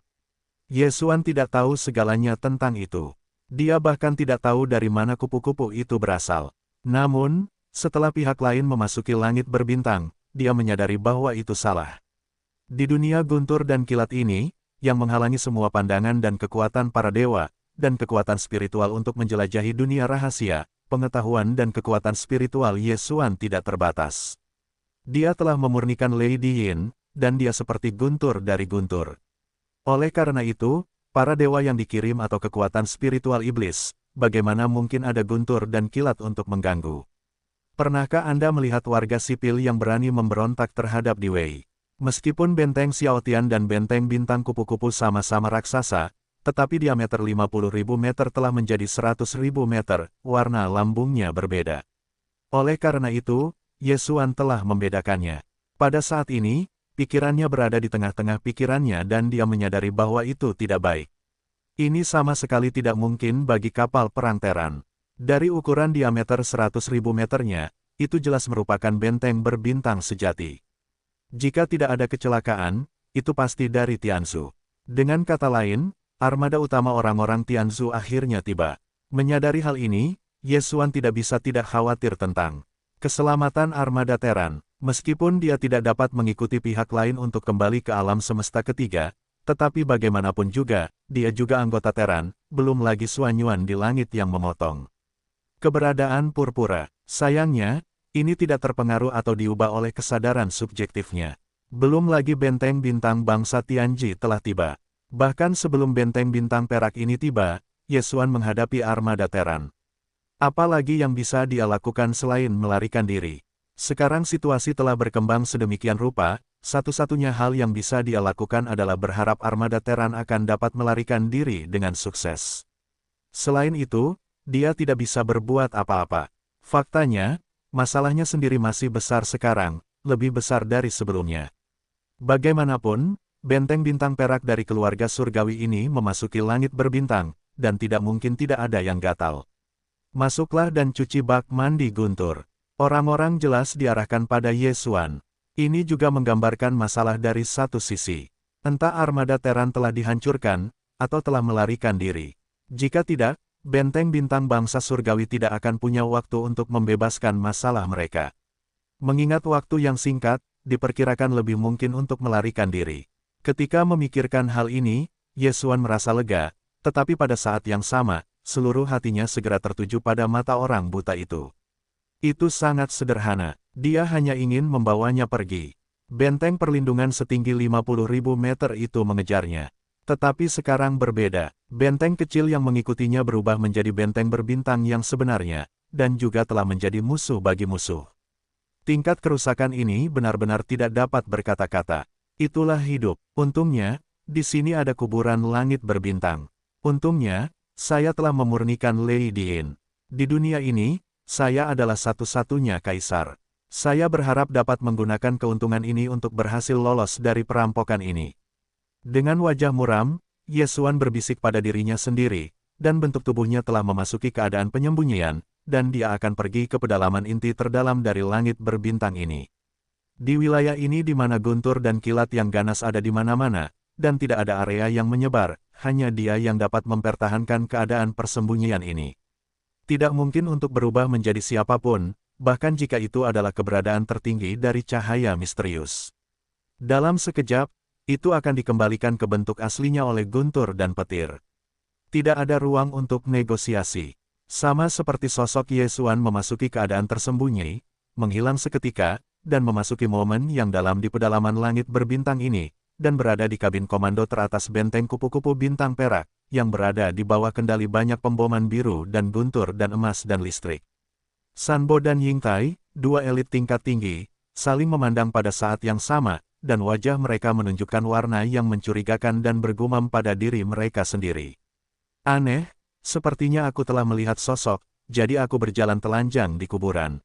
Yesuan tidak tahu segalanya tentang itu. Dia bahkan tidak tahu dari mana kupu-kupu itu berasal. Namun, setelah pihak lain memasuki langit berbintang, dia menyadari bahwa itu salah. Di dunia guntur dan kilat ini, yang menghalangi semua pandangan dan kekuatan para dewa, dan kekuatan spiritual untuk menjelajahi dunia rahasia, pengetahuan dan kekuatan spiritual Yesuan tidak terbatas. Dia telah memurnikan Lady Yin, dan dia seperti guntur dari guntur. Oleh karena itu, para dewa yang dikirim atau kekuatan spiritual iblis, bagaimana mungkin ada guntur dan kilat untuk mengganggu? Pernahkah Anda melihat warga sipil yang berani memberontak terhadap Diwei? Meskipun benteng Xiaotian dan benteng bintang kupu-kupu sama-sama raksasa, tetapi diameter 50.000 meter telah menjadi 100.000 meter, warna lambungnya berbeda. Oleh karena itu, Yesuan telah membedakannya. Pada saat ini, pikirannya berada di tengah-tengah pikirannya dan dia menyadari bahwa itu tidak baik. Ini sama sekali tidak mungkin bagi kapal perang Terran. Dari ukuran diameter 100.000 meternya, itu jelas merupakan benteng berbintang sejati. Jika tidak ada kecelakaan, itu pasti dari Tianzu. Dengan kata lain, armada utama orang-orang Tianzu akhirnya tiba. Menyadari hal ini, Yesuan tidak bisa tidak khawatir tentang keselamatan armada Terran. Meskipun dia tidak dapat mengikuti pihak lain untuk kembali ke alam semesta ketiga, tetapi bagaimanapun juga, dia juga anggota Terran, belum lagi Suanyuan di langit yang memotong. Keberadaan Purpura, sayangnya, ini tidak terpengaruh atau diubah oleh kesadaran subjektifnya. Belum lagi benteng bintang bangsa Tianji telah tiba. Bahkan sebelum benteng bintang perak ini tiba, Yesuan menghadapi armada Terran. Apalagi yang bisa dia lakukan selain melarikan diri? Sekarang situasi telah berkembang sedemikian rupa, satu-satunya hal yang bisa dia lakukan adalah berharap armada Terran akan dapat melarikan diri dengan sukses. Selain itu, dia tidak bisa berbuat apa-apa. Faktanya, masalahnya sendiri masih besar sekarang, lebih besar dari sebelumnya. Bagaimanapun, benteng bintang perak dari keluarga surgawi ini memasuki langit berbintang, dan tidak mungkin tidak ada yang gatal. Masuklah dan cuci bak mandi guntur. Orang-orang jelas diarahkan pada Yesuan. Ini juga menggambarkan masalah dari satu sisi. Entah armada Terran telah dihancurkan, atau telah melarikan diri. Jika tidak, benteng bintang bangsa surgawi tidak akan punya waktu untuk membebaskan masalah mereka. Mengingat waktu yang singkat, diperkirakan lebih mungkin untuk melarikan diri. Ketika memikirkan hal ini, Yesuan merasa lega, tetapi pada saat yang sama, seluruh hatinya segera tertuju pada mata orang buta itu. Itu sangat sederhana, dia hanya ingin membawanya pergi. Benteng perlindungan setinggi 50.000 meter itu mengejarnya. Tetapi sekarang berbeda, benteng kecil yang mengikutinya berubah menjadi benteng berbintang yang sebenarnya, dan juga telah menjadi musuh bagi musuh. Tingkat kerusakan ini benar-benar tidak dapat berkata-kata. Itulah hidup. Untungnya, di sini ada kuburan langit berbintang. Untungnya, saya telah memurnikan Lady Yin. Di dunia ini, saya adalah satu-satunya kaisar. Saya berharap dapat menggunakan keuntungan ini untuk berhasil lolos dari perampokan ini. Dengan wajah muram, Yesuan berbisik pada dirinya sendiri, dan bentuk tubuhnya telah memasuki keadaan penyembunyian, dan dia akan pergi ke pedalaman inti terdalam dari langit berbintang ini. Di wilayah ini di mana guntur dan kilat yang ganas ada di mana-mana, dan tidak ada area yang menyebar, hanya dia yang dapat mempertahankan keadaan persembunyian ini. Tidak mungkin untuk berubah menjadi siapapun, bahkan jika itu adalah keberadaan tertinggi dari cahaya misterius. Dalam sekejap, itu akan dikembalikan ke bentuk aslinya oleh guntur dan petir. Tidak ada ruang untuk negosiasi. Sama seperti sosok Yesuan memasuki keadaan tersembunyi, menghilang seketika, dan memasuki momen yang dalam di pedalaman langit berbintang ini, dan berada di kabin komando teratas benteng kupu-kupu bintang perak, yang berada di bawah kendali banyak pemboman biru dan guntur dan emas dan listrik. Sanbo dan Yingtai, dua elit tingkat tinggi, saling memandang pada saat yang sama, dan wajah mereka menunjukkan warna yang mencurigakan dan bergumam pada diri mereka sendiri. Aneh, sepertinya aku telah melihat sosok, jadi aku berjalan telanjang di kuburan.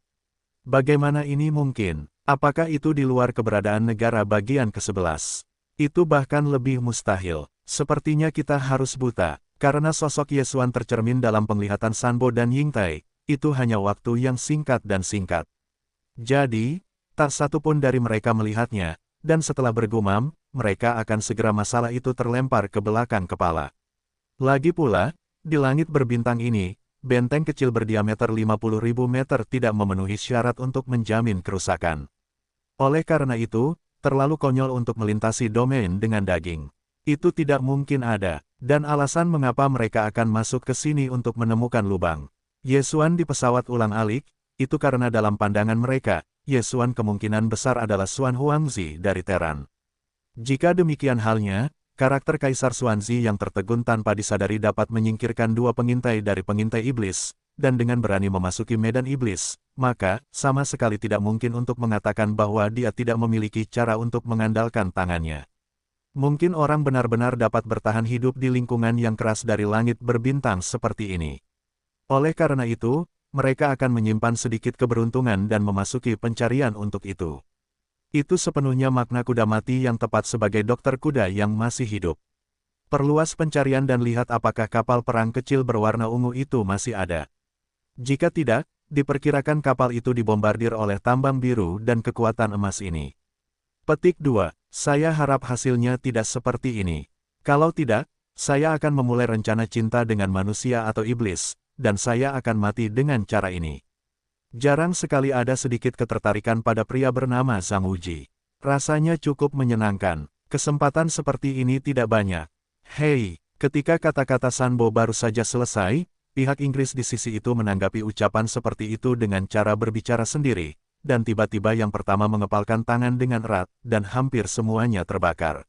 Bagaimana ini mungkin? Apakah itu di luar keberadaan negara bagian ke-11? Itu bahkan lebih mustahil. Sepertinya kita harus buta, karena sosok Yesuan tercermin dalam penglihatan Sanbo dan Yingtai, itu hanya waktu yang singkat dan singkat. Jadi, tak satu pun dari mereka melihatnya, dan setelah bergumam, mereka akan segera masalah itu terlempar ke belakang kepala. Lagi pula, di langit berbintang ini, benteng kecil berdiameter 50.000 meter tidak memenuhi syarat untuk menjamin kerusakan. Oleh karena itu, terlalu konyol untuk melintasi domain dengan daging. Itu tidak mungkin ada, dan alasan mengapa mereka akan masuk ke sini untuk menemukan lubang. Yesuan di pesawat ulang-alik, itu karena dalam pandangan mereka, Yesuan kemungkinan besar adalah Xuan Huangzi dari Teran. Jika demikian halnya, karakter Kaisar Xuanzi yang tertegun tanpa disadari dapat menyingkirkan dua pengintai dari pengintai iblis, dan dengan berani memasuki medan iblis, maka, sama sekali tidak mungkin untuk mengatakan bahwa dia tidak memiliki cara untuk mengandalkan tangannya. Mungkin orang benar-benar dapat bertahan hidup di lingkungan yang keras dari langit berbintang seperti ini. Oleh karena itu, mereka akan menyimpan sedikit keberuntungan dan memasuki pencarian untuk itu. Itu sepenuhnya makna kuda mati yang tepat sebagai dokter kuda yang masih hidup. Perluas pencarian dan lihat apakah kapal perang kecil berwarna ungu itu masih ada. Jika tidak, diperkirakan kapal itu dibombardir oleh tambang biru dan kekuatan emas ini. Petik 2. Saya harap hasilnya tidak seperti ini. Kalau tidak, saya akan memulai rencana cinta dengan manusia atau iblis, dan saya akan mati dengan cara ini. Jarang sekali ada sedikit ketertarikan pada pria bernama Zhang Wuji. Rasanya cukup menyenangkan. Kesempatan seperti ini tidak banyak. Hei, ketika kata-kata Sanbo baru saja selesai, pihak Inggris di sisi itu menanggapi ucapan seperti itu dengan cara berbicara sendiri, dan tiba-tiba yang pertama mengepalkan tangan dengan erat, dan hampir semuanya terbakar.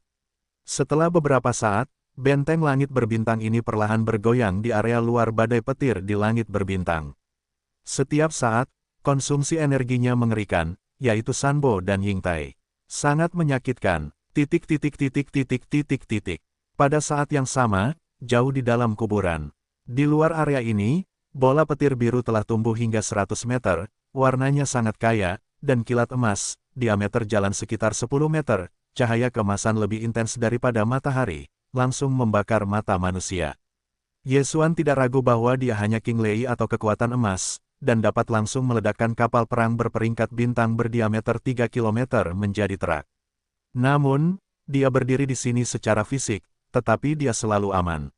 Setelah beberapa saat, benteng langit berbintang ini perlahan bergoyang di area luar badai petir di langit berbintang. Setiap saat, konsumsi energinya mengerikan, yaitu Sanbo dan Yingtai. Sangat menyakitkan, Pada saat yang sama, jauh di dalam kuburan. Di luar area ini, bola petir biru telah tumbuh hingga 100 meter, warnanya sangat kaya, dan kilat emas, diameter jalan sekitar 10 meter, cahaya keemasan lebih intens daripada matahari, langsung membakar mata manusia. Yesuan tidak ragu bahwa dia hanya King Lei atau kekuatan emas, dan dapat langsung meledakkan kapal perang berperingkat bintang berdiameter 3 km menjadi terak. Namun, dia berdiri di sini secara fisik, tetapi dia selalu aman.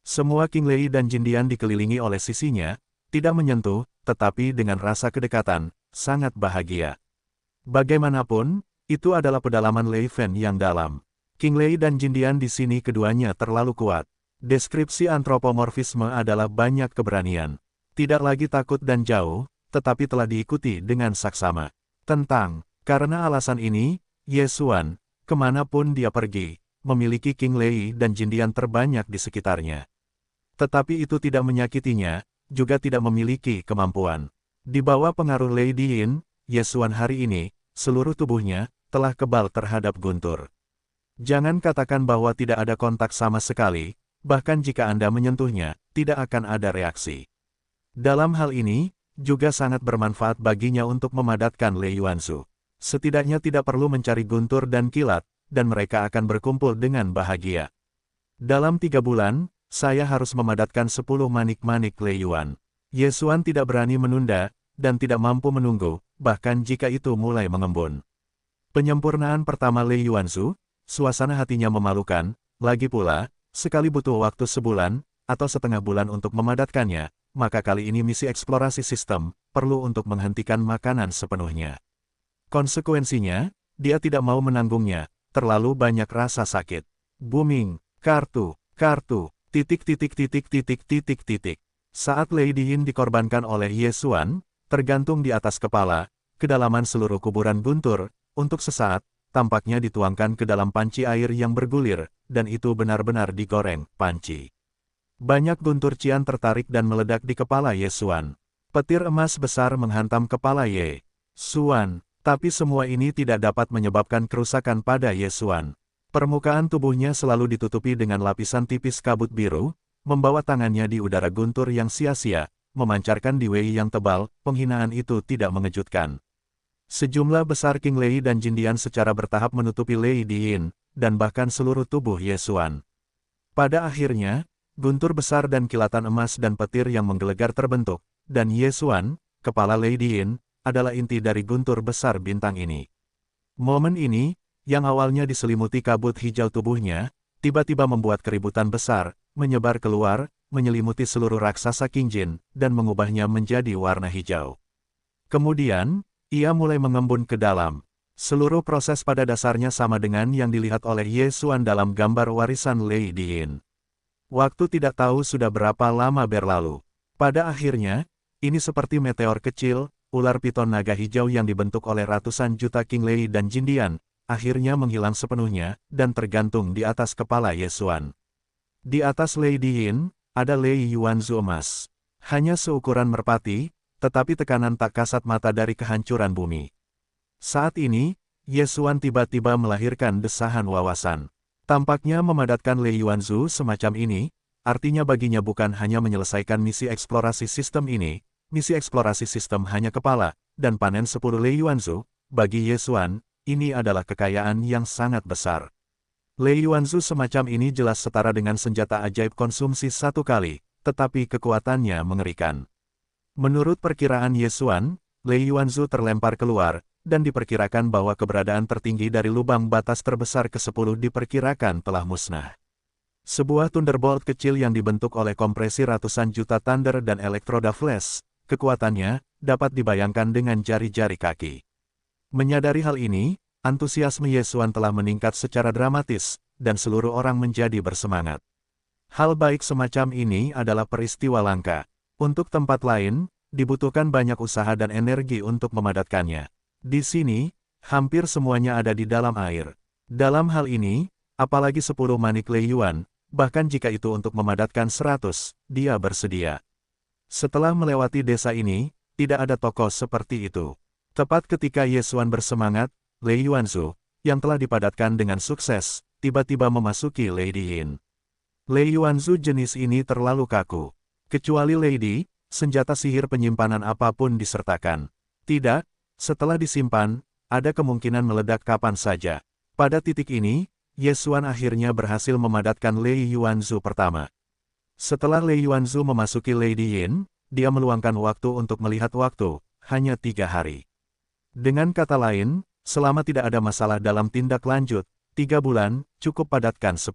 Semua King Lei dan Jindian dikelilingi oleh sisinya, tidak menyentuh, tetapi dengan rasa kedekatan, sangat bahagia. Bagaimanapun, itu adalah pedalaman Lei Fen yang dalam. King Lei dan Jindian di sini keduanya terlalu kuat. Deskripsi antropomorfisme adalah banyak keberanian. Tidak lagi takut dan jauh, tetapi telah diikuti dengan saksama. Karena alasan ini, Yesuan, kemanapun dia pergi, memiliki King Lei dan Jindian terbanyak di sekitarnya. Tetapi itu tidak menyakitinya, juga tidak memiliki kemampuan. Di bawah pengaruh Lei Diyin, Yesuan hari ini, seluruh tubuhnya, telah kebal terhadap guntur. Jangan katakan bahwa tidak ada kontak sama sekali, bahkan jika Anda menyentuhnya, tidak akan ada reaksi. Dalam hal ini, juga sangat bermanfaat baginya untuk memadatkan Lei Yuanzu. Setidaknya tidak perlu mencari guntur dan kilat, dan mereka akan berkumpul dengan bahagia. Dalam 3 bulan, saya harus memadatkan 10 manik-manik Lei Yuan. Yesuan tidak berani menunda, dan tidak mampu menunggu, bahkan jika itu mulai mengembun. Penyempurnaan pertama Lei Yuanzhu, suasana hatinya memalukan, lagi pula, sekali butuh waktu sebulan, atau setengah bulan untuk memadatkannya, maka kali ini misi eksplorasi sistem, perlu untuk menghentikan makanan sepenuhnya. Konsekuensinya, dia tidak mau menanggungnya, terlalu banyak rasa sakit. Booming, kartu, titik. Saat Lady Yin dikorbankan oleh Ye Xuan, tergantung di atas kepala, kedalaman seluruh kuburan guntur, untuk sesaat, tampaknya dituangkan ke dalam panci air yang bergulir, dan itu benar-benar digoreng, panci. Banyak guntur cian tertarik dan meledak di kepala Ye Xuan. Petir emas besar menghantam kepala Ye Xuan, tapi semua ini tidak dapat menyebabkan kerusakan pada Ye Xuan. Permukaan tubuhnya selalu ditutupi dengan lapisan tipis kabut biru, membawa tangannya di udara guntur yang sia-sia, memancarkan di Wei yang tebal, penghinaan itu tidak mengejutkan. Sejumlah besar King Lei dan Jindian secara bertahap menutupi Lady Yin, dan bahkan seluruh tubuh Ye Xuan. Pada akhirnya, guntur besar dan kilatan emas dan petir yang menggelegar terbentuk, dan Ye Xuan, kepala Lady Yin, adalah inti dari guntur besar bintang ini. Momen ini, yang awalnya diselimuti kabut hijau tubuhnya, tiba-tiba membuat keributan besar, menyebar keluar, menyelimuti seluruh raksasa King Jin, dan mengubahnya menjadi warna hijau. Kemudian, ia mulai mengembun ke dalam. Seluruh proses pada dasarnya sama dengan yang dilihat oleh Ye Xuan dalam gambar warisan Lady Yin. Waktu tidak tahu sudah berapa lama berlalu. Pada akhirnya, ini seperti meteor kecil, ular piton naga hijau yang dibentuk oleh ratusan juta King Lei dan Jindian, akhirnya menghilang sepenuhnya, dan tergantung di atas kepala Ye Xuan. Di atas Lady Yin, ada Lei Yuanzhu emas. Hanya seukuran merpati, tetapi tekanan tak kasat mata dari kehancuran bumi. Saat ini, Ye Xuan tiba-tiba melahirkan desahan wawasan. Tampaknya memadatkan Lei Yuanzhu semacam ini, artinya baginya bukan hanya menyelesaikan misi eksplorasi sistem ini, misi eksplorasi sistem hanya kepala, dan panen 10 Lei Yuanzhu, bagi Ye Xuan, ini adalah kekayaan yang sangat besar. Lei Yuanzhu semacam ini jelas setara dengan senjata ajaib konsumsi satu kali, tetapi kekuatannya mengerikan. Menurut perkiraan Ye Xuan, Lei Yuanzhu terlempar keluar, dan diperkirakan bahwa keberadaan tertinggi dari lubang batas terbesar ke-10 diperkirakan telah musnah. Sebuah Thunderbolt kecil yang dibentuk oleh kompresi ratusan juta Thunder dan elektroda flash, kekuatannya dapat dibayangkan dengan jari-jari kaki. Menyadari hal ini, antusiasme Ye Xuan telah meningkat secara dramatis, dan seluruh orang menjadi bersemangat. Hal baik semacam ini adalah peristiwa langka. Untuk tempat lain, dibutuhkan banyak usaha dan energi untuk memadatkannya. Di sini, hampir semuanya ada di dalam air. Dalam hal ini, apalagi 10 manik Lei Yuan, bahkan jika itu untuk memadatkan 100, dia bersedia. Setelah melewati desa ini, tidak ada tokoh seperti itu. Tepat ketika Ye Xuan bersemangat, Lei Yuanzhu, yang telah dipadatkan dengan sukses, tiba-tiba memasuki Lady Yin. Lei Yuanzhu jenis ini terlalu kaku. Kecuali Lady, senjata sihir penyimpanan apapun disertakan. Tidak, setelah disimpan, ada kemungkinan meledak kapan saja. Pada titik ini, Ye Xuan akhirnya berhasil memadatkan Lei Yuanzhu pertama. Setelah Lei Yuanzhu memasuki Lady Yin, dia meluangkan waktu untuk melihat waktu, hanya 3 hari. Dengan kata lain, selama tidak ada masalah dalam tindak lanjut, 3 bulan, cukup padatkan 10.